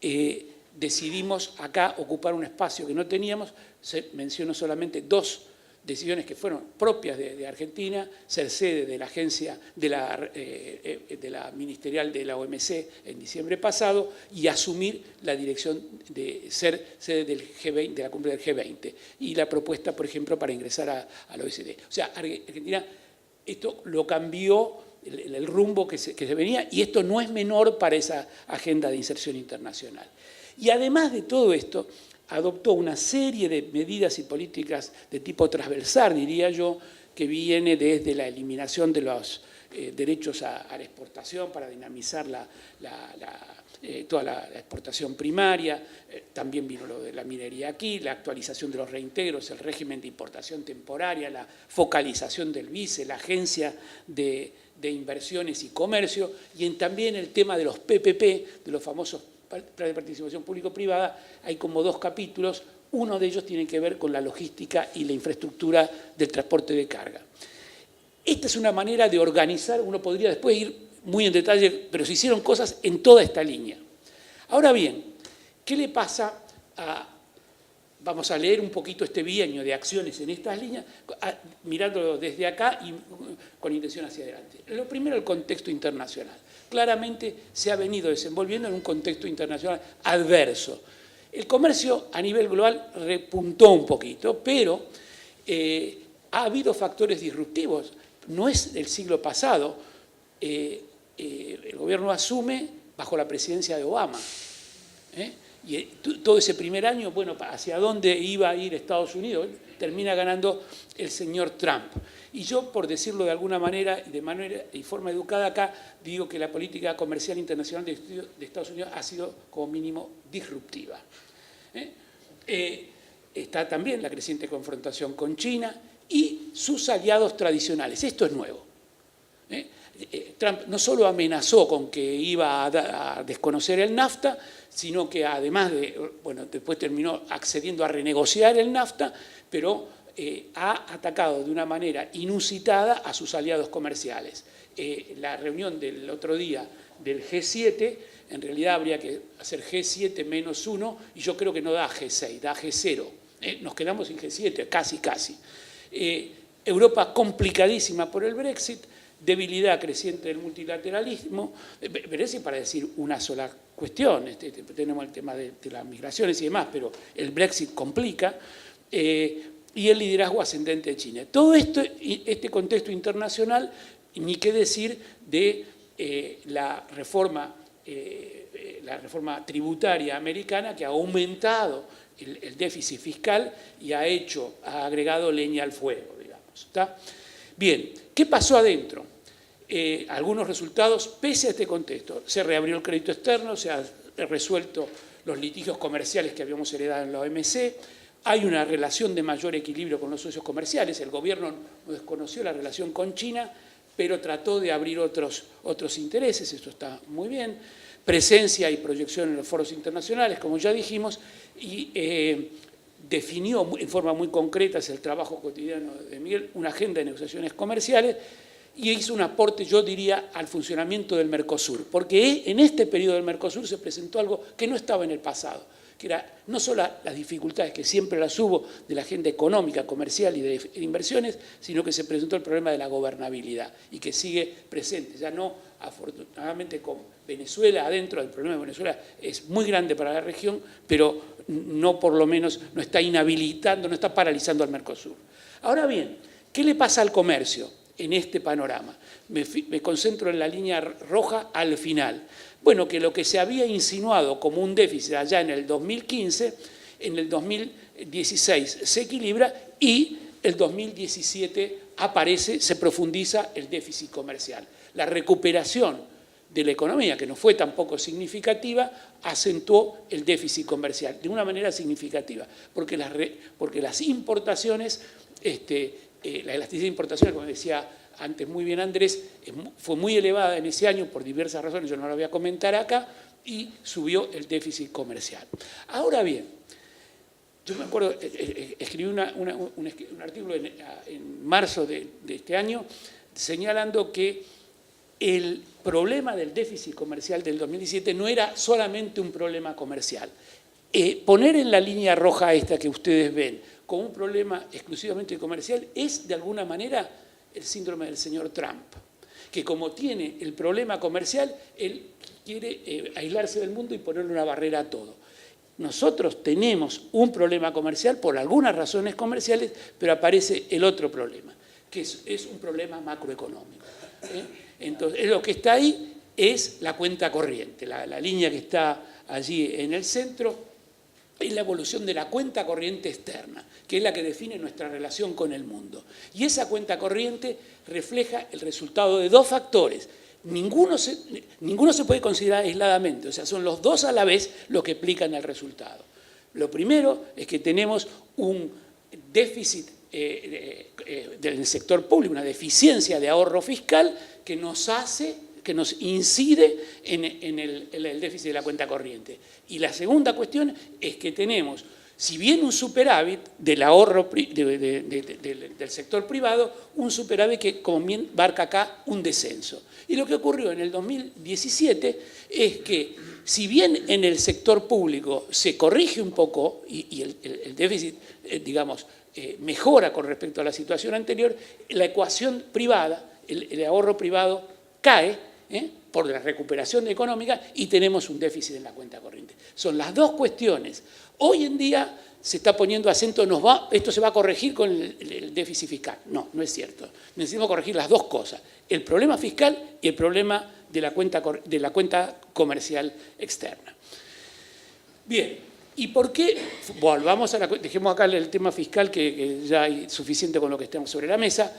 decidimos acá ocupar un espacio que no teníamos, menciono solamente 2 decisiones que fueron propias de Argentina, ser sede de la agencia de la ministerial de la OMC en diciembre pasado y asumir la dirección de ser sede del G20, de la cumbre del G20 y la propuesta, por ejemplo, para ingresar a la OECD. O sea, Argentina esto lo cambió el rumbo que se venía y esto no es menor para esa agenda de inserción internacional. Y además de todo esto, adoptó una serie de medidas y políticas de tipo transversal, diría yo, que viene desde la eliminación de los derechos a la exportación para dinamizar toda la exportación primaria, también vino lo de la minería aquí, la actualización de los reintegros, el régimen de importación temporaria, la focalización del BICE, la Agencia de Inversiones y Comercio, y también el tema de los PPP, de los famosos planes de participación público-privada. Hay como 2 capítulos, uno de ellos tiene que ver con la logística y la infraestructura del transporte de carga. Esta es una manera de organizar, uno podría después ir muy en detalle, pero se hicieron cosas en toda esta línea. Ahora bien, ¿qué le pasa vamos a leer un poquito este bienio de acciones en estas líneas, mirándolo desde acá y con intención hacia adelante? Lo primero, el contexto internacional. claramente se ha venido desenvolviendo en un contexto internacional adverso. El comercio a nivel global repuntó un poquito, pero ha habido factores disruptivos. No es del siglo pasado. El gobierno asume bajo la presidencia de Obama. Y todo ese primer año, bueno, ¿hacia dónde iba a ir Estados Unidos? Termina ganando el señor Trump. Y yo, por decirlo de alguna manera y forma educada acá, digo que la política comercial internacional de Estados Unidos ha sido como mínimo disruptiva. Está también la creciente confrontación con China y sus aliados tradicionales. Esto es nuevo. Trump no solo amenazó con que iba a desconocer el NAFTA, sino que además después terminó accediendo a renegociar el NAFTA, pero ha atacado de una manera inusitada a sus aliados comerciales. La reunión del otro día del G7, en realidad habría que hacer G7 menos 1, y yo creo que no da G6, da G0. Nos quedamos sin G7, casi. Europa complicadísima por el Brexit, debilidad creciente del multilateralismo, Brexit para decir una sola cuestión, tenemos el tema de las migraciones y demás, pero el Brexit complica, y el liderazgo ascendente de China. Todo este contexto internacional, ni qué decir de la reforma tributaria americana, que ha aumentado el déficit fiscal y ha agregado leña al fuego, digamos. ¿Está? Bien, ¿qué pasó adentro? Algunos resultados, pese a este contexto. Se reabrió el crédito externo, se han resuelto los litigios comerciales que habíamos heredado en la OMC, hay una relación de mayor equilibrio con los socios comerciales. El gobierno no desconoció la relación con China, pero trató de abrir otros intereses, esto está muy bien. Presencia y proyección en los foros internacionales, como ya dijimos, y definió en forma muy concreta, es el trabajo cotidiano de Miguel, una agenda de negociaciones comerciales, y hizo un aporte, yo diría, al funcionamiento del Mercosur, porque en este periodo del Mercosur se presentó algo que no estaba en el pasado, que era no solo las dificultades, que siempre las hubo, de la agenda económica, comercial y de inversiones, sino que se presentó el problema de la gobernabilidad y que sigue presente. Ya no, afortunadamente, con Venezuela adentro, el problema de Venezuela es muy grande para la región, pero no, por lo menos, no está inhabilitando, no está paralizando al Mercosur. Ahora bien, ¿qué le pasa al comercio en este panorama? Me concentro en la línea roja al final. Bueno, que lo que se había insinuado como un déficit allá en el 2015, en el 2016 se equilibra y el 2017 aparece, se profundiza el déficit comercial. La recuperación de la economía, que no fue tampoco significativa, acentuó el déficit comercial de una manera significativa, porque las importaciones, la elasticidad de importaciones, como decía antes muy bien Andrés, fue muy elevada en ese año por diversas razones, yo no lo voy a comentar acá, y subió el déficit comercial. Ahora bien, yo me acuerdo, escribí un artículo en marzo de este año señalando que el problema del déficit comercial del 2017 no era solamente un problema comercial. Poner en la línea roja esta que ustedes ven como un problema exclusivamente comercial es, de alguna manera, el síndrome del señor Trump, que como tiene el problema comercial, él quiere aislarse del mundo y ponerle una barrera a todo. Nosotros tenemos un problema comercial por algunas razones comerciales, pero aparece el otro problema, que es un problema macroeconómico. Entonces, lo que está ahí es la cuenta corriente, la línea que está allí en el centro, es la evolución de la cuenta corriente externa, que es la que define nuestra relación con el mundo. Y esa cuenta corriente refleja el resultado de dos factores. Ninguno se puede considerar aisladamente, o sea, son los dos a la vez los que explican el resultado. Lo primero es que tenemos un déficit del sector público, una deficiencia de ahorro fiscal que nos incide en el déficit de la cuenta corriente. Y la segunda cuestión es que tenemos, si bien un superávit del ahorro del sector privado, un superávit que como bien marca acá un descenso. Y lo que ocurrió en el 2017 es que, si bien en el sector público se corrige un poco y el déficit, digamos, mejora con respecto a la situación anterior, la ecuación privada, el ahorro privado cae, por la recuperación económica y tenemos un déficit en la cuenta corriente. Son las dos cuestiones. Hoy en día se está poniendo acento, esto se va a corregir con el déficit fiscal. No, no es cierto. Necesitamos corregir las dos cosas, el problema fiscal y el problema de la cuenta comercial externa. Bien, ¿y por qué? Volvamos dejemos acá el tema fiscal, que ya hay suficiente con lo que estamos sobre la mesa.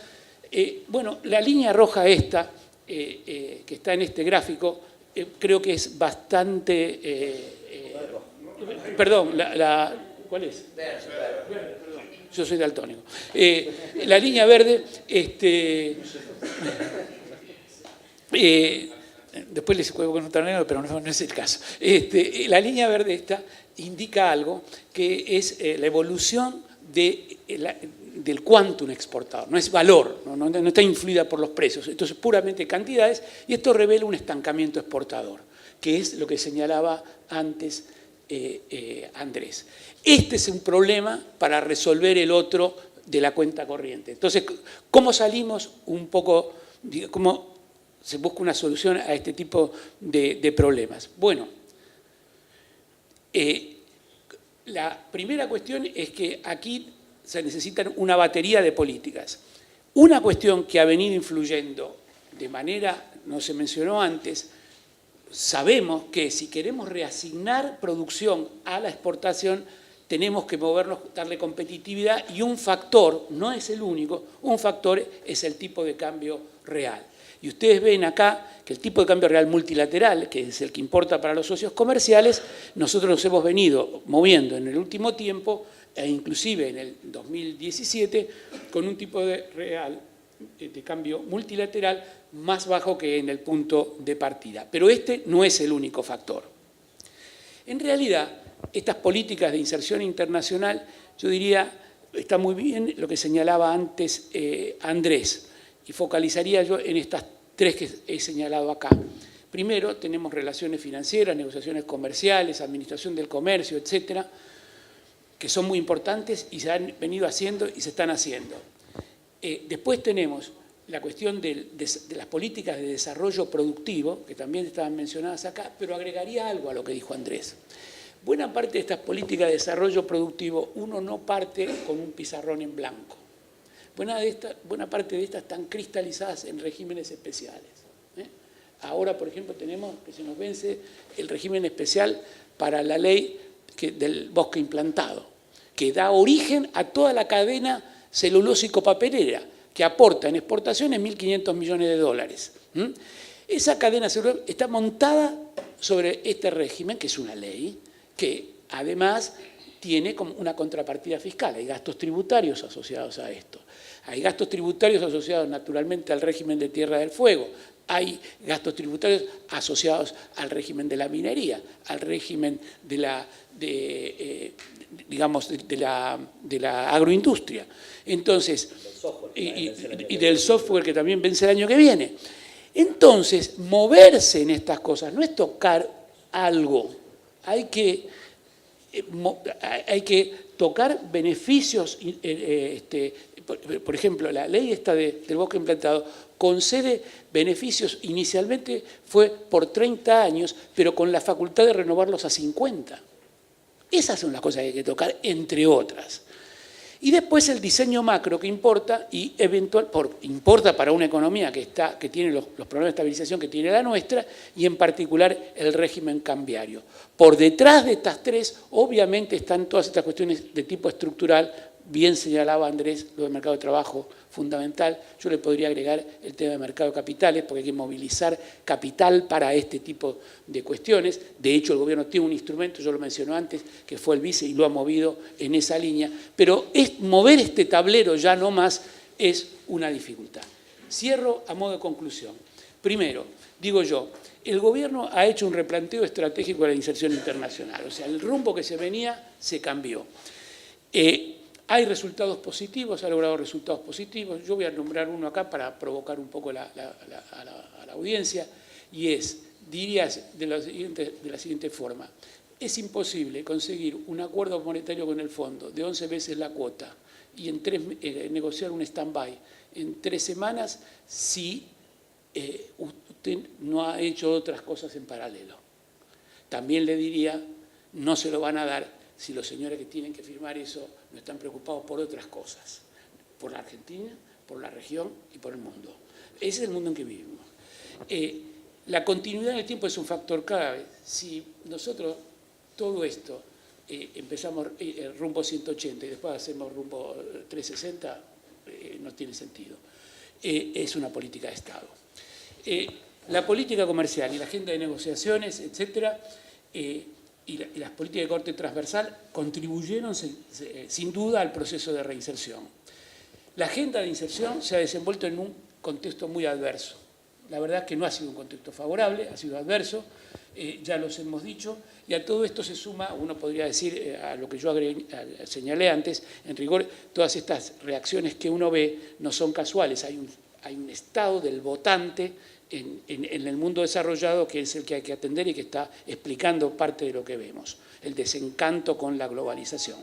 Bueno, la línea roja esta, que está en este gráfico, creo que es bastante... perdón, ¿cuál es? Verde, perdón. Yo soy daltónico. La línea verde, después les juego con un torneo, pero no es el caso. La línea verde esta indica algo que es la evolución del quantum exportado, no es valor, no está influida por los precios, entonces puramente cantidades, y esto revela un estancamiento exportador, que es lo que señalaba antes Andrés. Este es un problema para resolver el otro de la cuenta corriente. Entonces, ¿cómo salimos un poco, cómo se busca una solución a este tipo de problemas? Bueno, la primera cuestión es que aquí se necesitan una batería de políticas. Una cuestión que ha venido influyendo de manera, no se mencionó antes, sabemos que si queremos reasignar producción a la exportación, tenemos que movernos, darle competitividad, y un factor, no es el único, un factor es el tipo de cambio real. Y ustedes ven acá que el tipo de cambio real multilateral, que es el que importa para los socios comerciales, nosotros nos hemos venido moviendo en el último tiempo, e inclusive en el 2017, con un tipo de cambio multilateral más bajo que en el punto de partida. Pero este no es el único factor. En realidad, estas políticas de inserción internacional, yo diría, está muy bien lo que señalaba antes Andrés, y focalizaría yo en estas tres que he señalado acá. Primero, tenemos relaciones financieras, negociaciones comerciales, administración del comercio, etcétera, que son muy importantes y se han venido haciendo y se están haciendo. Después tenemos la cuestión de las políticas de desarrollo productivo, que también estaban mencionadas acá, pero agregaría algo a lo que dijo Andrés. Buena parte de estas políticas de desarrollo productivo, uno no parte con un pizarrón en blanco. Buena parte de estas están cristalizadas en regímenes especiales. Ahora, por ejemplo, tenemos que se nos vence el régimen especial para la ley del bosque implantado, que da origen a toda la cadena celulósico-papelera, que aporta en exportaciones 1.500 millones de dólares. Esa cadena celular está montada sobre este régimen, que es una ley, que además tiene como una contrapartida fiscal. Hay gastos tributarios asociados a esto. Hay gastos tributarios asociados naturalmente al régimen de Tierra del Fuego. Hay gastos tributarios asociados al régimen de la minería, al régimen de la agroindustria. Entonces, y del software que también vence el año que viene. Entonces, moverse en estas cosas no es tocar algo, hay que tocar beneficios. Por ejemplo, la ley esta del bosque implantado concede beneficios, inicialmente fue por 30 años, pero con la facultad de renovarlos a 50. Esas son las cosas que hay que tocar, entre otras. Y después el diseño macro que importa, y importa para una economía que tiene los problemas de estabilización que tiene la nuestra, y en particular el régimen cambiario. Por detrás de estas tres, obviamente están todas estas cuestiones de tipo estructural. Bien señalaba Andrés lo del mercado de trabajo, fundamental. Yo le podría agregar el tema de mercado de capitales, porque hay que movilizar capital para este tipo de cuestiones. De hecho, el gobierno tiene un instrumento, yo lo mencioné antes, que fue el vice y lo ha movido en esa línea. Pero mover este tablero ya no más es una dificultad. Cierro a modo de conclusión. Primero, digo yo, el gobierno ha hecho un replanteo estratégico de la inserción internacional. O sea, el rumbo que se venía se cambió. Hay resultados positivos, ha logrado resultados positivos. Yo voy a nombrar uno acá para provocar un poco a la audiencia, y diría de la siguiente forma. Es imposible conseguir un acuerdo monetario con el fondo de 11 veces la cuota y negociar un stand-by en 3 semanas si usted no ha hecho otras cosas en paralelo. También le diría, no se lo van a dar si los señores que tienen que firmar eso no están preocupados por otras cosas, por la Argentina, por la región y por el mundo. Ese es el mundo en que vivimos. La continuidad en el tiempo es un factor clave. Si nosotros todo esto empezamos rumbo 180 y después hacemos rumbo 360, no tiene sentido. Es una política de Estado. La política comercial y la agenda de negociaciones, etcétera, y las políticas de corte transversal contribuyeron sin duda al proceso de reinserción. La agenda de inserción se ha desenvuelto en un contexto muy adverso. La verdad es que no ha sido un contexto favorable, ha sido adverso, ya los hemos dicho, y a todo esto se suma, uno podría decir, a lo que yo señalé antes, en rigor, todas estas reacciones que uno ve no son casuales, hay un estado del votante en el mundo desarrollado que es el que hay que atender y que está explicando parte de lo que vemos, el desencanto con la globalización.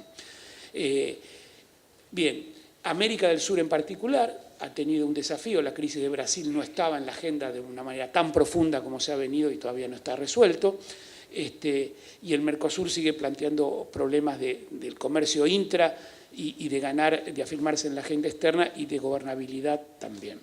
Bien, América del Sur en particular ha tenido un desafío, la crisis de Brasil no estaba en la agenda de una manera tan profunda como se ha venido y todavía no está resuelto, y el Mercosur sigue planteando problemas del comercio intra y de ganar, de afirmarse en la agenda externa y de gobernabilidad también.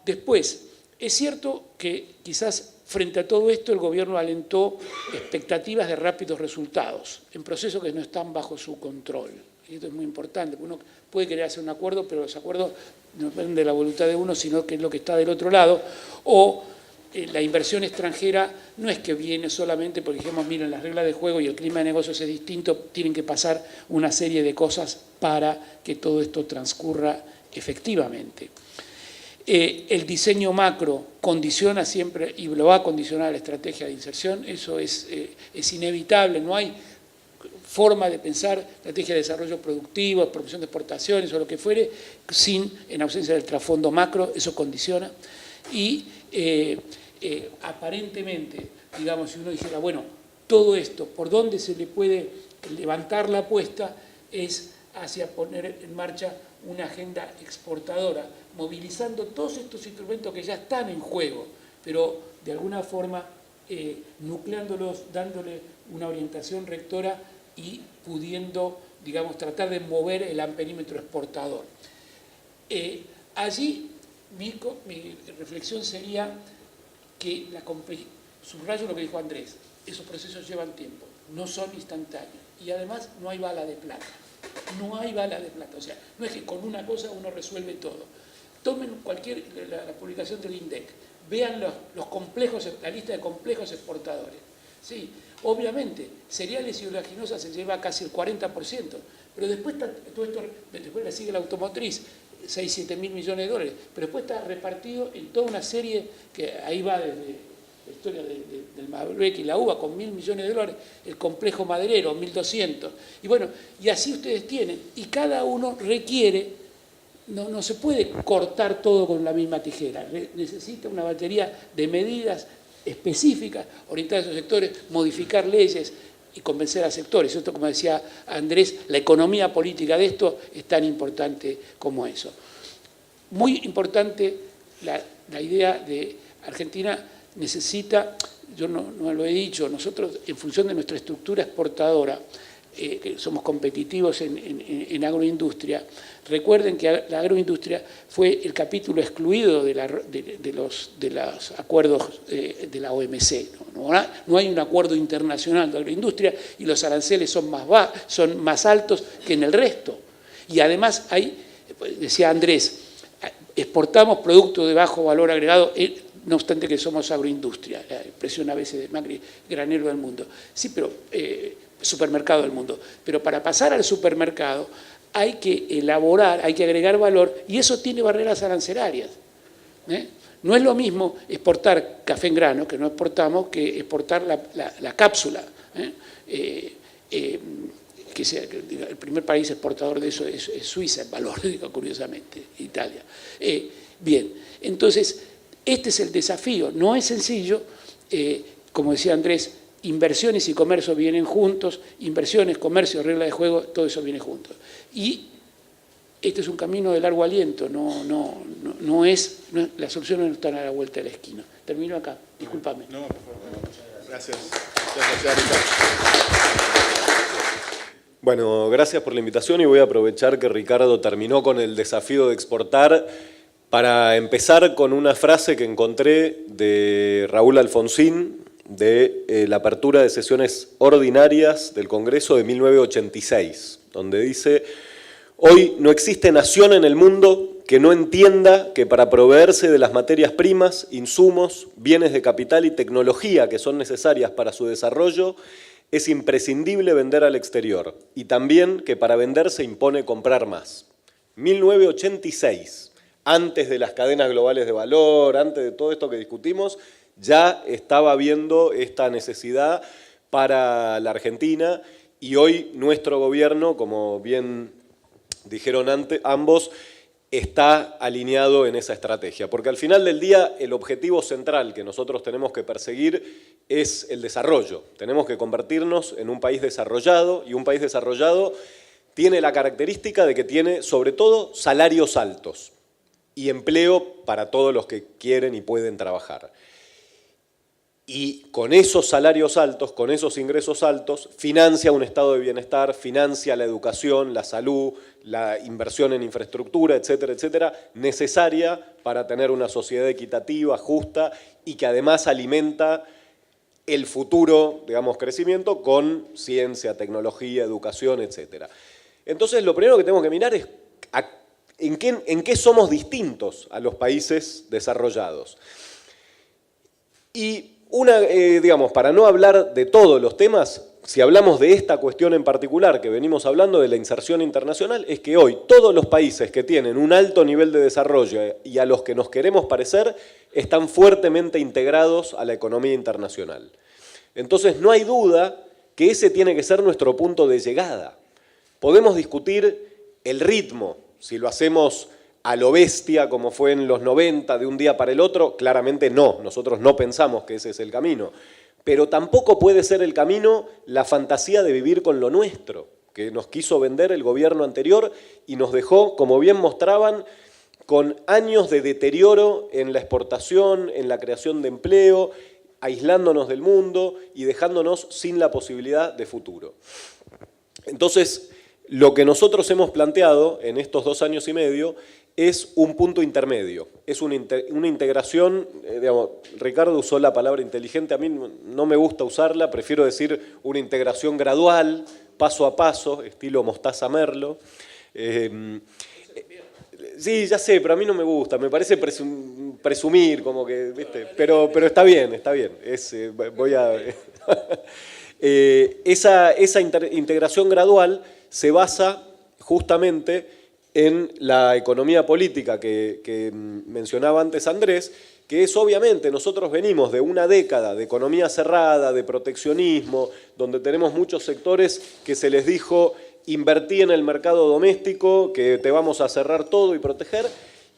Después, es cierto que quizás frente a todo esto el gobierno alentó expectativas de rápidos resultados en procesos que no están bajo su control. Y esto es muy importante, porque uno puede querer hacer un acuerdo, pero los acuerdos no dependen de la voluntad de uno, sino que es lo que está del otro lado. O la inversión extranjera no es que viene solamente porque dijimos, miren, las reglas de juego y el clima de negocios es distinto, tienen que pasar una serie de cosas para que todo esto transcurra efectivamente. El diseño macro condiciona siempre y lo va a condicionar la estrategia de inserción, eso es inevitable, no hay forma de pensar estrategia de desarrollo productivo, promoción de exportaciones o lo que fuere, en ausencia del trasfondo macro, eso condiciona. Y aparentemente, digamos, si uno dijera, bueno, todo esto, ¿por dónde se le puede levantar la apuesta? Es hacia poner en marcha una agenda exportadora, movilizando todos estos instrumentos que ya están en juego, pero de alguna forma nucleándolos, dándole una orientación rectora y pudiendo, digamos, tratar de mover el amperímetro exportador. Allí mi reflexión sería que subrayo lo que dijo Andrés, esos procesos llevan tiempo, no son instantáneos y además no hay bala de plata. No hay bala de plata, o sea, no es que con una cosa uno resuelve todo. Tomen la publicación del INDEC, vean los complejos, la lista de complejos exportadores. Sí, obviamente, cereales y oleaginosas se lleva casi el 40%, pero después está, todo esto, después le sigue la automotriz, 6-7 mil millones de dólares, pero después está repartido en toda una serie que ahí va desde la historia del Malbec y la uva con 1.000 millones de dólares, el complejo maderero, 1.200. Y bueno, y así ustedes tienen, y cada uno requiere, no se puede cortar todo con la misma tijera, necesita una batería de medidas específicas, orientadas a esos sectores, modificar leyes y convencer a sectores. Esto, como decía Andrés, la economía política de esto es tan importante como eso. Muy importante la idea de Argentina necesita, yo no lo he dicho, nosotros en función de nuestra estructura exportadora, que somos competitivos en agroindustria, recuerden que la agroindustria fue el capítulo excluido de los acuerdos de la OMC. No hay un acuerdo internacional de agroindustria y los aranceles son más altos que en el resto. Y además decía Andrés, exportamos productos de bajo valor agregado, no obstante que somos agroindustria, la expresión a veces de Macri, granero del mundo. Sí, pero supermercado del mundo. Pero para pasar al supermercado hay que elaborar, hay que agregar valor y eso tiene barreras arancelarias. No es lo mismo exportar café en grano, que no exportamos, que exportar la cápsula. Que el primer país exportador de eso es Suiza, en valor, curiosamente, Italia. Bien, entonces, este es el desafío. No es sencillo, como decía Andrés, inversiones y comercio vienen juntos, inversiones, comercio, regla de juego, todo eso viene juntos. Y este es un camino de largo aliento, las soluciones no están a la vuelta de la esquina. Termino acá, discúlpame. No, por favor. Gracias. Gracias. Bueno, gracias por la invitación y voy a aprovechar que Ricardo terminó con el desafío de exportar para empezar con una frase que encontré de Raúl Alfonsín de la apertura de sesiones ordinarias del Congreso de 1986, donde dice: hoy no existe nación en el mundo que no entienda que para proveerse de las materias primas, insumos, bienes de capital y tecnología que son necesarias para su desarrollo, es imprescindible vender al exterior, y también que para vender se impone comprar más. 1986, antes de las cadenas globales de valor, antes de todo esto que discutimos, ya estaba habiendo esta necesidad para la Argentina, y hoy nuestro gobierno, como bien dijeron ambos, está alineado en esa estrategia. Porque al final del día el objetivo central que nosotros tenemos que perseguir es el desarrollo. Tenemos que convertirnos en un país desarrollado, y un país desarrollado tiene la característica de que tiene sobre todo salarios altos y empleo para todos los que quieren y pueden trabajar. Y con esos salarios altos, con esos ingresos altos, financia un estado de bienestar, financia la educación, la salud, la inversión en infraestructura, etcétera, etcétera, necesaria para tener una sociedad equitativa, justa, y que además alimenta el futuro, digamos, crecimiento con ciencia, tecnología, educación, etcétera. Entonces, lo primero que tenemos que mirar es en qué somos distintos a los países desarrollados. Y digamos, para no hablar de todos los temas, si hablamos de esta cuestión en particular que venimos hablando de la inserción internacional, es que hoy todos los países que tienen un alto nivel de desarrollo y a los que nos queremos parecer están fuertemente integrados a la economía internacional. Entonces no hay duda que ese tiene que ser nuestro punto de llegada. Podemos discutir el ritmo, si lo hacemos a lo bestia, como fue en los 90, de un día para el otro, claramente no, nosotros no pensamos que ese es el camino. Pero tampoco puede ser el camino la fantasía de vivir con lo nuestro, que nos quiso vender el gobierno anterior y nos dejó, como bien mostraban, con años de deterioro en la exportación, en la creación de empleo, aislándonos del mundo y dejándonos sin la posibilidad de futuro. Entonces, lo que nosotros hemos planteado en estos 2 años y medio es un punto intermedio, es una integración, digamos, Ricardo usó la palabra inteligente, a mí no me gusta usarla, prefiero decir una integración gradual, paso a paso, estilo Mostaza Merlo. Sí, ya sé, pero a mí no me gusta, me parece presumir, como que, ¿viste? Pero está bien, esa integración gradual se basa justamente en la economía política que mencionaba antes Andrés, que es obviamente, nosotros venimos de una década de economía cerrada, de proteccionismo, donde tenemos muchos sectores que se les dijo invertí en el mercado doméstico, que te vamos a cerrar todo y proteger,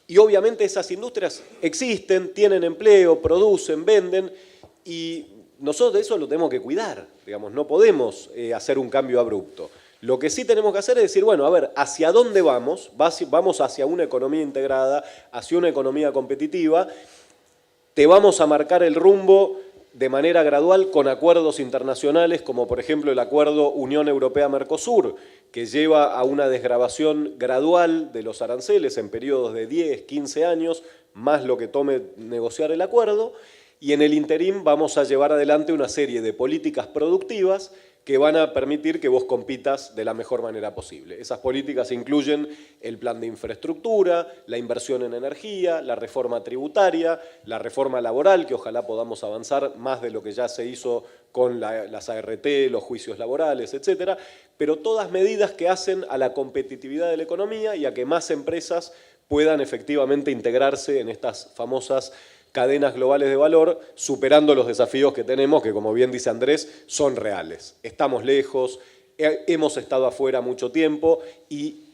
y obviamente esas industrias existen, tienen empleo, producen, venden, y nosotros de eso lo tenemos que cuidar, digamos, no podemos hacer un cambio abrupto. Lo que sí tenemos que hacer es decir, bueno, a ver, ¿hacia dónde vamos? Vamos hacia una economía integrada, hacia una economía competitiva. Te vamos a marcar el rumbo de manera gradual con acuerdos internacionales, como por ejemplo el acuerdo Unión Europea-Mercosur, que lleva a una desgravación gradual de los aranceles en periodos de 10, 15 años, más lo que tome negociar el acuerdo, y en el interín vamos a llevar adelante una serie de políticas productivas que van a permitir que vos compitas de la mejor manera posible. Esas políticas incluyen el plan de infraestructura, la inversión en energía, la reforma tributaria, la reforma laboral, que ojalá podamos avanzar más de lo que ya se hizo con las ART, los juicios laborales, etcétera, pero todas medidas que hacen a la competitividad de la economía y a que más empresas puedan efectivamente integrarse en estas famosas cadenas globales de valor, superando los desafíos que tenemos, que como bien dice Andrés, son reales. Estamos lejos, hemos estado afuera mucho tiempo y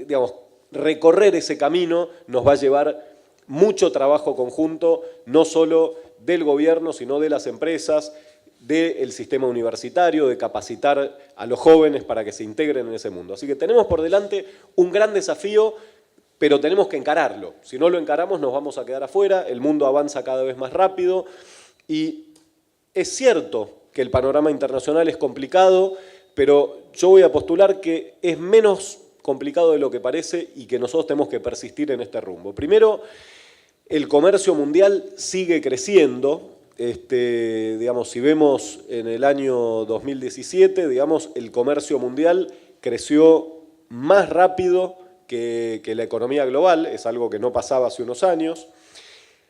digamos, recorrer ese camino nos va a llevar mucho trabajo conjunto, no solo del gobierno, sino de las empresas, del sistema universitario, de capacitar a los jóvenes para que se integren en ese mundo. Así que tenemos por delante un gran desafío, pero tenemos que encararlo. Si no lo encaramos nos vamos a quedar afuera, el mundo avanza cada vez más rápido y es cierto que el panorama internacional es complicado, pero yo voy a postular que es menos complicado de lo que parece y que nosotros tenemos que persistir en este rumbo. Primero, el comercio mundial sigue creciendo. Digamos, si vemos en el año 2017, digamos, el comercio mundial creció más rápido que la economía global, es algo que no pasaba hace unos años.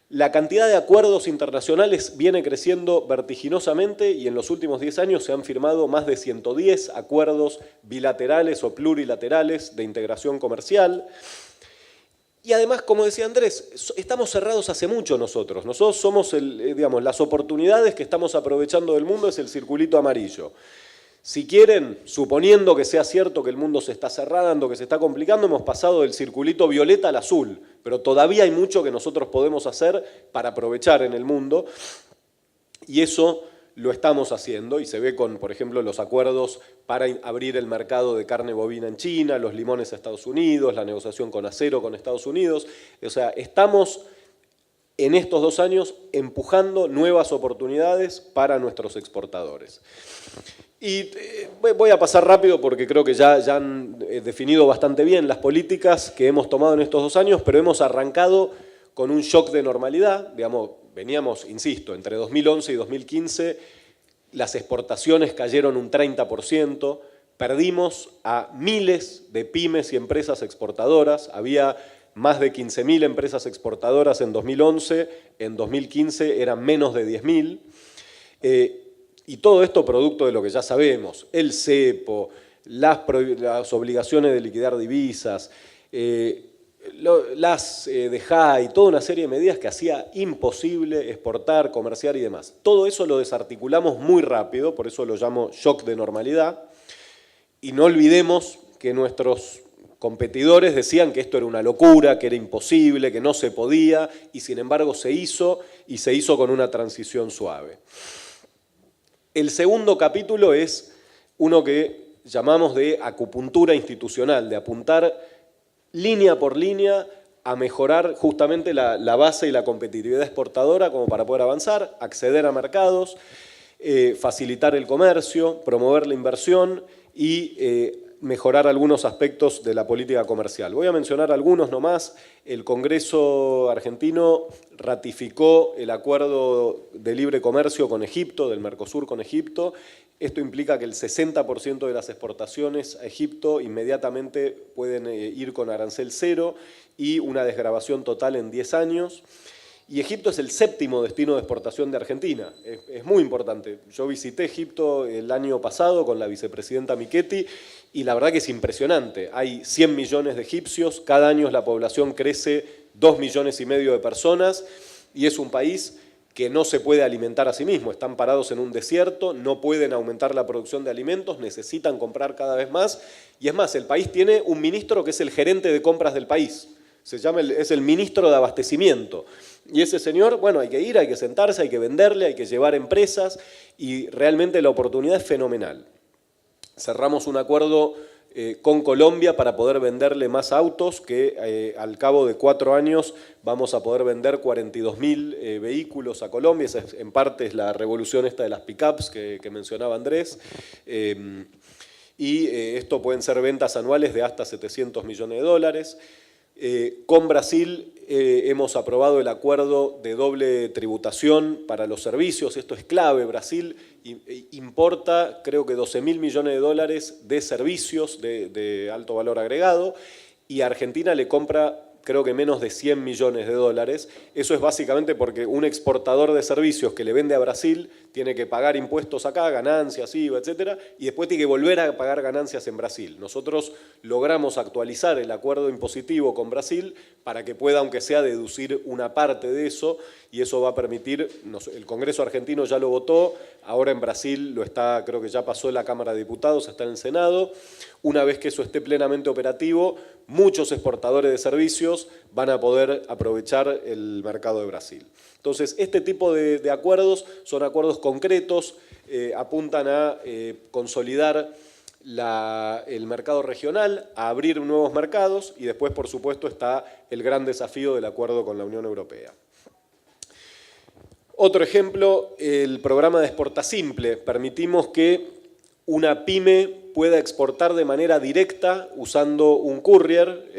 La cantidad de acuerdos internacionales viene creciendo vertiginosamente y en los últimos 10 años se han firmado más de 110 acuerdos bilaterales o plurilaterales de integración comercial. Y además, como decía Andrés, estamos cerrados hace mucho nosotros. Nosotros somos, digamos, las oportunidades que estamos aprovechando del mundo es el circulito amarillo. Si quieren, suponiendo que sea cierto que el mundo se está cerrando, que se está complicando, hemos pasado del circulito violeta al azul, pero todavía hay mucho que nosotros podemos hacer para aprovechar en el mundo y eso lo estamos haciendo y se ve con, por ejemplo, los acuerdos para abrir el mercado de carne bovina en China, los limones a Estados Unidos, la negociación con acero con Estados Unidos. O sea, estamos en estos 2 años empujando nuevas oportunidades para nuestros exportadores. Y voy a pasar rápido porque creo que ya han definido bastante bien las políticas que hemos tomado en estos 2 años, pero hemos arrancado con un shock de normalidad. Digamos, veníamos, insisto, entre 2011 y 2015 las exportaciones cayeron un 30%, perdimos a miles de pymes y empresas exportadoras, había más de 15.000 empresas exportadoras en 2011, en 2015 eran menos de 10.000. Y todo esto producto de lo que ya sabemos, el cepo, las obligaciones de liquidar divisas, las DEJA y toda una serie de medidas que hacía imposible exportar, comerciar y demás. Todo eso lo desarticulamos muy rápido, por eso lo llamo shock de normalidad. Y no olvidemos que nuestros competidores decían que esto era una locura, que era imposible, que no se podía, y sin embargo se hizo, y se hizo con una transición suave. El segundo capítulo es uno que llamamos de acupuntura institucional, de apuntar línea por línea a mejorar justamente la base y la competitividad exportadora como para poder avanzar, acceder a mercados, facilitar el comercio, promover la inversión y mejorar algunos aspectos de la política comercial. Voy a mencionar algunos nomás. El Congreso argentino ratificó el acuerdo de libre comercio con Egipto, del Mercosur con Egipto. Esto implica que el 60% de las exportaciones a Egipto inmediatamente pueden ir con arancel cero y una desgravación total en 10 años. Y Egipto es el 7º destino de exportación de Argentina. Es muy importante. Yo visité Egipto el año pasado con la vicepresidenta Michetti y la verdad que es impresionante. Hay 100 millones de egipcios, cada año la población crece 2,5 millones de personas y es un país que no se puede alimentar a sí mismo. Están parados en un desierto, no pueden aumentar la producción de alimentos, necesitan comprar cada vez más. Y es más, el país tiene un ministro que es el gerente de compras del país. Es el ministro de abastecimiento. Y ese señor, bueno, hay que ir, hay que sentarse, hay que venderle, hay que llevar empresas y realmente la oportunidad es fenomenal. Cerramos un acuerdo con Colombia para poder venderle más autos, que al cabo de 4 años vamos a poder vender 42.000 vehículos a Colombia. Esa en parte es la revolución esta de las pick-ups que mencionaba Andrés. Esto pueden ser ventas anuales de hasta 700 millones de dólares. Con Brasil hemos aprobado el acuerdo de doble tributación para los servicios. Esto es clave. Brasil importa, creo que 12.000 millones de dólares de servicios de alto valor agregado y Argentina le compra, creo que menos de 100 millones de dólares. Eso es básicamente porque un exportador de servicios que le vende a Brasil tiene que pagar impuestos acá, ganancias, IVA, etcétera, y después tiene que volver a pagar ganancias en Brasil. Nosotros logramos actualizar el acuerdo impositivo con Brasil para que pueda, aunque sea, deducir una parte de eso, y eso va a permitir, el Congreso argentino ya lo votó, ahora en Brasil lo está, creo que ya pasó la Cámara de Diputados, está en el Senado. Una vez que eso esté plenamente operativo, muchos exportadores de servicios van a poder aprovechar el mercado de Brasil. Entonces, este tipo de acuerdos son acuerdos concretos, apuntan a consolidar el mercado regional, a abrir nuevos mercados y después, por supuesto, está el gran desafío del acuerdo con la Unión Europea. Otro ejemplo, el programa de Exporta Simple. Permitimos que una pyme pueda exportar de manera directa usando un courier,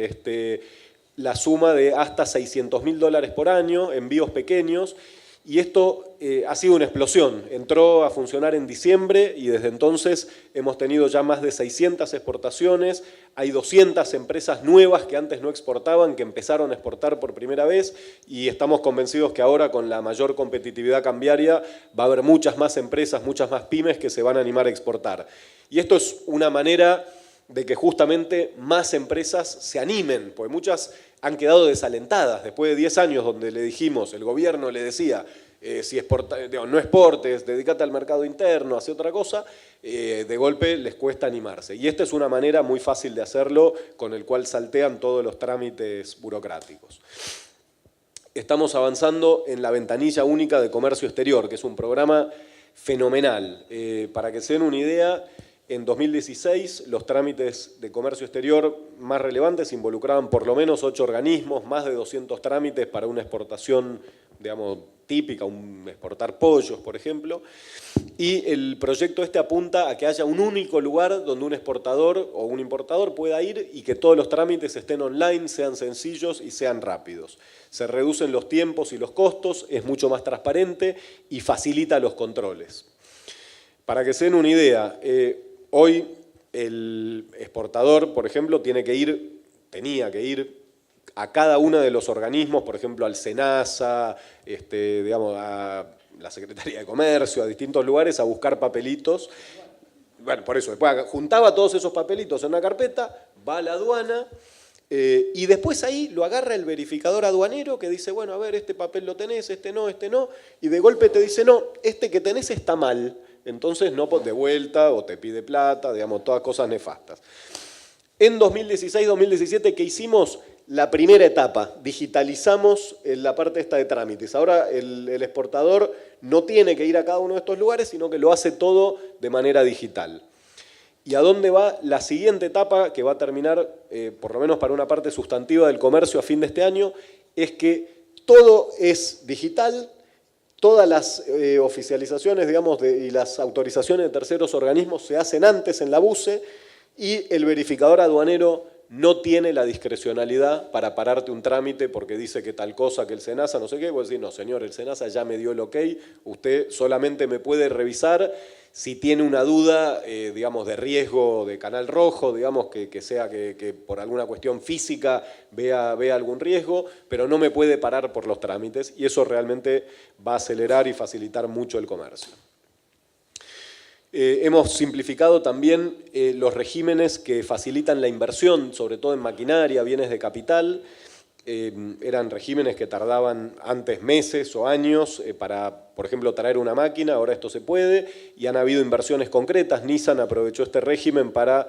la suma de hasta $600.000 por año, envíos pequeños, y esto ha sido una explosión. Entró a funcionar en diciembre y desde entonces hemos tenido ya más de 600 exportaciones, hay 200 empresas nuevas que antes no exportaban, que empezaron a exportar por primera vez y estamos convencidos que ahora con la mayor competitividad cambiaria va a haber muchas más empresas, muchas más pymes que se van a animar a exportar. Y esto es una manera de que justamente más empresas se animen, porque muchas han quedado desalentadas después de 10 años donde le dijimos, el gobierno le decía, no exportes, dedícate al mercado interno, hace otra cosa, de golpe les cuesta animarse. Y esta es una manera muy fácil de hacerlo, con el cual saltean todos los trámites burocráticos. Estamos avanzando en la ventanilla única de comercio exterior, que es un programa fenomenal. Para que se den una idea, en 2016 los trámites de comercio exterior más relevantes involucraban por lo menos 8 organismos, más de 200 trámites para una exportación, digamos, típica, exportar pollos, por ejemplo. Y el proyecto apunta a que haya un único lugar donde un exportador o un importador pueda ir y que todos los trámites estén online, sean sencillos y sean rápidos. Se reducen los tiempos y los costos, es mucho más transparente y facilita los controles. Para que se den una idea, hoy el exportador, por ejemplo, tenía que ir a cada uno de los organismos, por ejemplo, al SENASA, digamos, a la Secretaría de Comercio, a distintos lugares, a buscar papelitos. Bueno, por eso, después juntaba todos esos papelitos en una carpeta, va a la aduana, y después ahí lo agarra el verificador aduanero que dice, bueno, a ver, este papel lo tenés, este no, y de golpe te dice, no, este que tenés está mal. Entonces no de vuelta o te pide plata, digamos, todas cosas nefastas. En 2016-2017, ¿qué hicimos? La primera etapa, digitalizamos la parte esta de trámites. Ahora el exportador no tiene que ir a cada uno de estos lugares, sino que lo hace todo de manera digital. ¿Y a dónde va la siguiente etapa, que va a terminar, por lo menos para una parte sustantiva del comercio a fin de este año? Es que todo es digital. Todas las oficializaciones, digamos, y las autorizaciones de terceros organismos se hacen antes en la BUCE y el verificador aduanero no tiene la discrecionalidad para pararte un trámite porque dice que tal cosa, que el SENASA, no sé qué. Vos decís, no, señor, el SENASA ya me dio el ok, usted solamente me puede revisar si tiene una duda, digamos, de riesgo de canal rojo, digamos, que sea que por alguna cuestión física vea algún riesgo, pero no me puede parar por los trámites y eso realmente va a acelerar y facilitar mucho el comercio. Hemos simplificado también los regímenes que facilitan la inversión, sobre todo en maquinaria, bienes de capital. Eran regímenes que tardaban antes meses o años para, por ejemplo, traer una máquina, ahora esto se puede, y han habido inversiones concretas. Nissan aprovechó este régimen para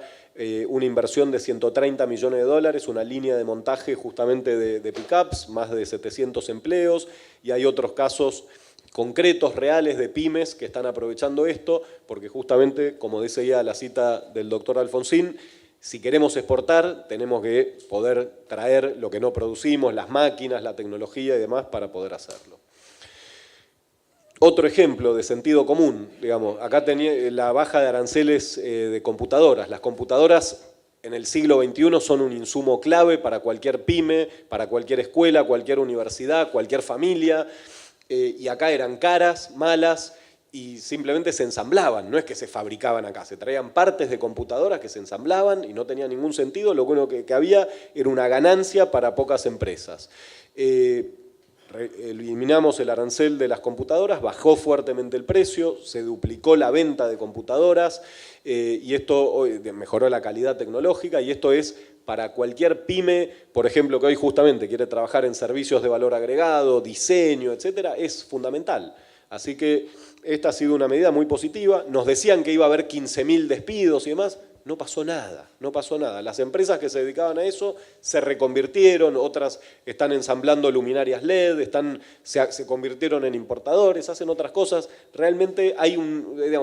una inversión de $130 millones, una línea de montaje justamente de pickups, más de 700 empleos, y hay otros casos concretos, reales, de pymes que están aprovechando esto, porque justamente, como decía la cita del doctor Alfonsín, si queremos exportar, tenemos que poder traer lo que no producimos, las máquinas, la tecnología y demás para poder hacerlo. Otro ejemplo de sentido común, digamos, acá tenía la baja de aranceles de computadoras. Las computadoras en el siglo XXI son un insumo clave para cualquier pyme, para cualquier escuela, cualquier universidad, cualquier familia. Y acá eran caras, malas, y simplemente se ensamblaban, no es que se fabricaban acá, se traían partes de computadoras que se ensamblaban y no tenía ningún sentido, lo único que había era una ganancia para pocas empresas. Eliminamos el arancel de las computadoras, bajó fuertemente el precio, se duplicó la venta de computadoras y esto mejoró la calidad tecnológica y esto es para cualquier pyme, por ejemplo, que hoy justamente quiere trabajar en servicios de valor agregado, diseño, etcétera, es fundamental. Así que esta ha sido una medida muy positiva. Nos decían que iba a haber 15.000 despidos y demás. no pasó nada, no pasó nada. Las empresas que se dedicaban a eso se reconvirtieron, otras están ensamblando luminarias LED, se convirtieron en importadores, hacen otras cosas. Realmente hay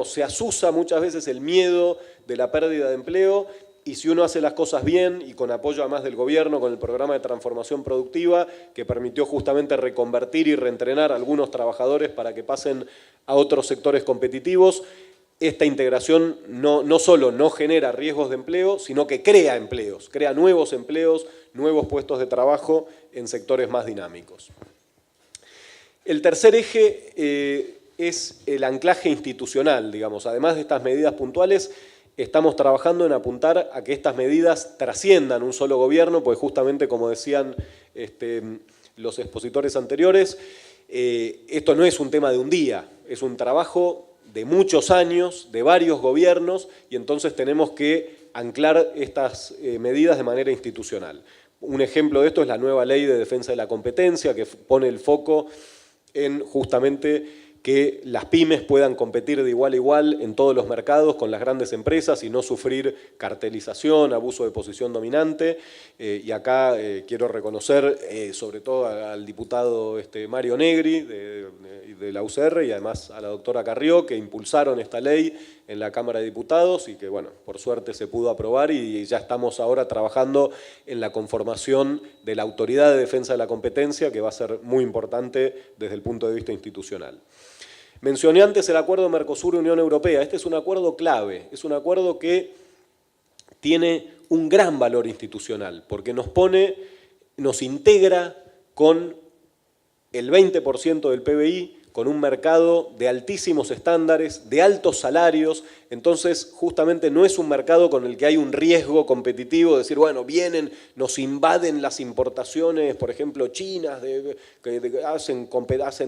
se asusa muchas veces el miedo de la pérdida de empleo, y si uno hace las cosas bien y con apoyo además del gobierno, con el programa de transformación productiva que permitió justamente reconvertir y reentrenar a algunos trabajadores para que pasen a otros sectores competitivos, esta integración no solo no genera riesgos de empleo, sino que crea empleos, crea nuevos empleos, nuevos puestos de trabajo en sectores más dinámicos. El tercer eje es el anclaje institucional, digamos. Además de estas medidas puntuales, estamos trabajando en apuntar a que estas medidas trasciendan un solo gobierno, pues justamente como decían los expositores anteriores, esto no es un tema de un día, es un trabajo de muchos años, de varios gobiernos, y entonces tenemos que anclar estas medidas de manera institucional. Un ejemplo de esto es la nueva Ley de Defensa de la Competencia, que pone el foco en justamente que las pymes puedan competir de igual a igual en todos los mercados con las grandes empresas y no sufrir cartelización, abuso de posición dominante. Y acá quiero reconocer sobre todo al diputado Mario Negri de la UCR y además a la doctora Carrió, que impulsaron esta ley en la Cámara de Diputados y que, bueno, por suerte se pudo aprobar y ya estamos ahora trabajando en la conformación de la Autoridad de Defensa de la Competencia, que va a ser muy importante desde el punto de vista institucional. Mencioné antes el acuerdo Mercosur-Unión Europea. Este es un acuerdo clave, es un acuerdo que tiene un gran valor institucional, porque nos integra con el 20% del PBI, con un mercado de altísimos estándares, de altos salarios. Entonces, justamente no es un mercado con el que hay un riesgo competitivo de decir, bueno, vienen, nos invaden las importaciones, por ejemplo, chinas, que hacen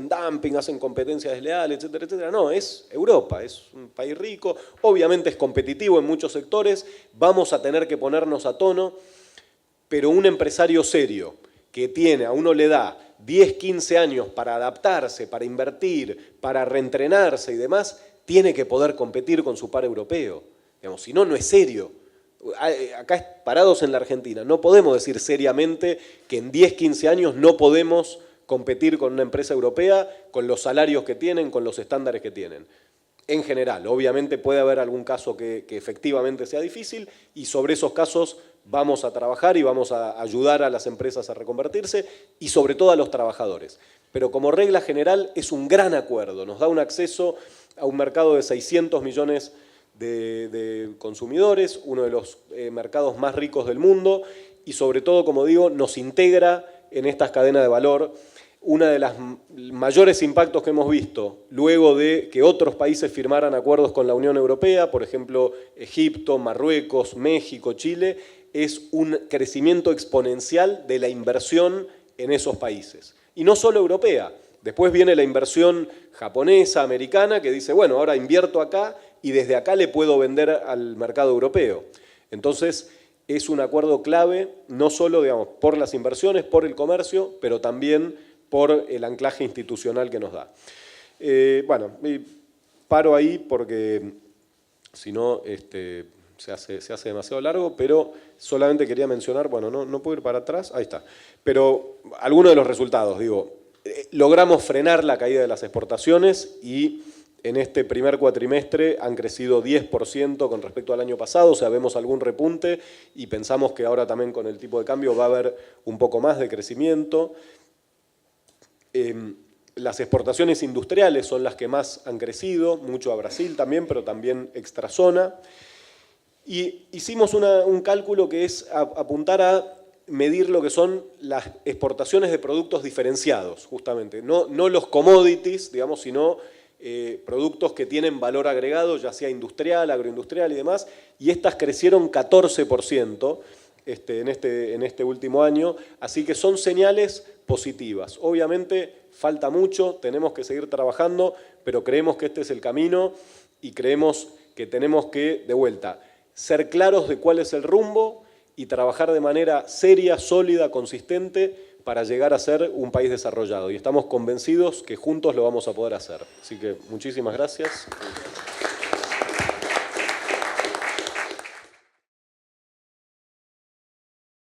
dumping, hacen competencia desleal, etcétera, etcétera. No, es Europa, es un país rico, obviamente es competitivo en muchos sectores, vamos a tener que ponernos a tono, pero un empresario serio que a uno le da 10, 15 años para adaptarse, para invertir, para reentrenarse y demás, tiene que poder competir con su par europeo. Digamos, si no, no es serio. Acá parados en la Argentina, no podemos decir seriamente que en 10, 15 años no podemos competir con una empresa europea con los salarios que tienen, con los estándares que tienen. En general, obviamente puede haber algún caso que efectivamente sea difícil y sobre esos casos vamos a trabajar y vamos a ayudar a las empresas a reconvertirse y sobre todo a los trabajadores. Pero como regla general es un gran acuerdo, nos da un acceso a un mercado de 600 millones de consumidores, uno de los mercados más ricos del mundo y sobre todo, como digo, nos integra en estas cadenas de valor. Uno de los mayores impactos que hemos visto luego de que otros países firmaran acuerdos con la Unión Europea, por ejemplo, Egipto, Marruecos, México, Chile, es un crecimiento exponencial de la inversión en esos países. Y no solo europea, después viene la inversión japonesa, americana, que dice, bueno, ahora invierto acá y desde acá le puedo vender al mercado europeo. Entonces, es un acuerdo clave, no solo, digamos, por las inversiones, por el comercio, pero también por el anclaje institucional que nos da. Bueno, paro ahí porque si no se hace demasiado largo, pero solamente quería mencionar, bueno, no puedo ir para atrás, ahí está, pero algunos de los resultados, digo, logramos frenar la caída de las exportaciones y en este primer cuatrimestre han crecido 10% con respecto al año pasado, o sea, vemos algún repunte y pensamos que ahora también con el tipo de cambio va a haber un poco más de crecimiento. Las exportaciones industriales son las que más han crecido, mucho a Brasil también, pero también extrazona. Y hicimos un cálculo que es apuntar a medir lo que son las exportaciones de productos diferenciados, justamente. No los commodities, digamos, sino productos que tienen valor agregado, ya sea industrial, agroindustrial y demás, y estas crecieron 14% en este último año, así que son señales positivas. Obviamente falta mucho, tenemos que seguir trabajando, pero creemos que este es el camino y creemos que tenemos que, de vuelta, ser claros de cuál es el rumbo y trabajar de manera seria, sólida, consistente para llegar a ser un país desarrollado. Y estamos convencidos que juntos lo vamos a poder hacer. Así que muchísimas gracias.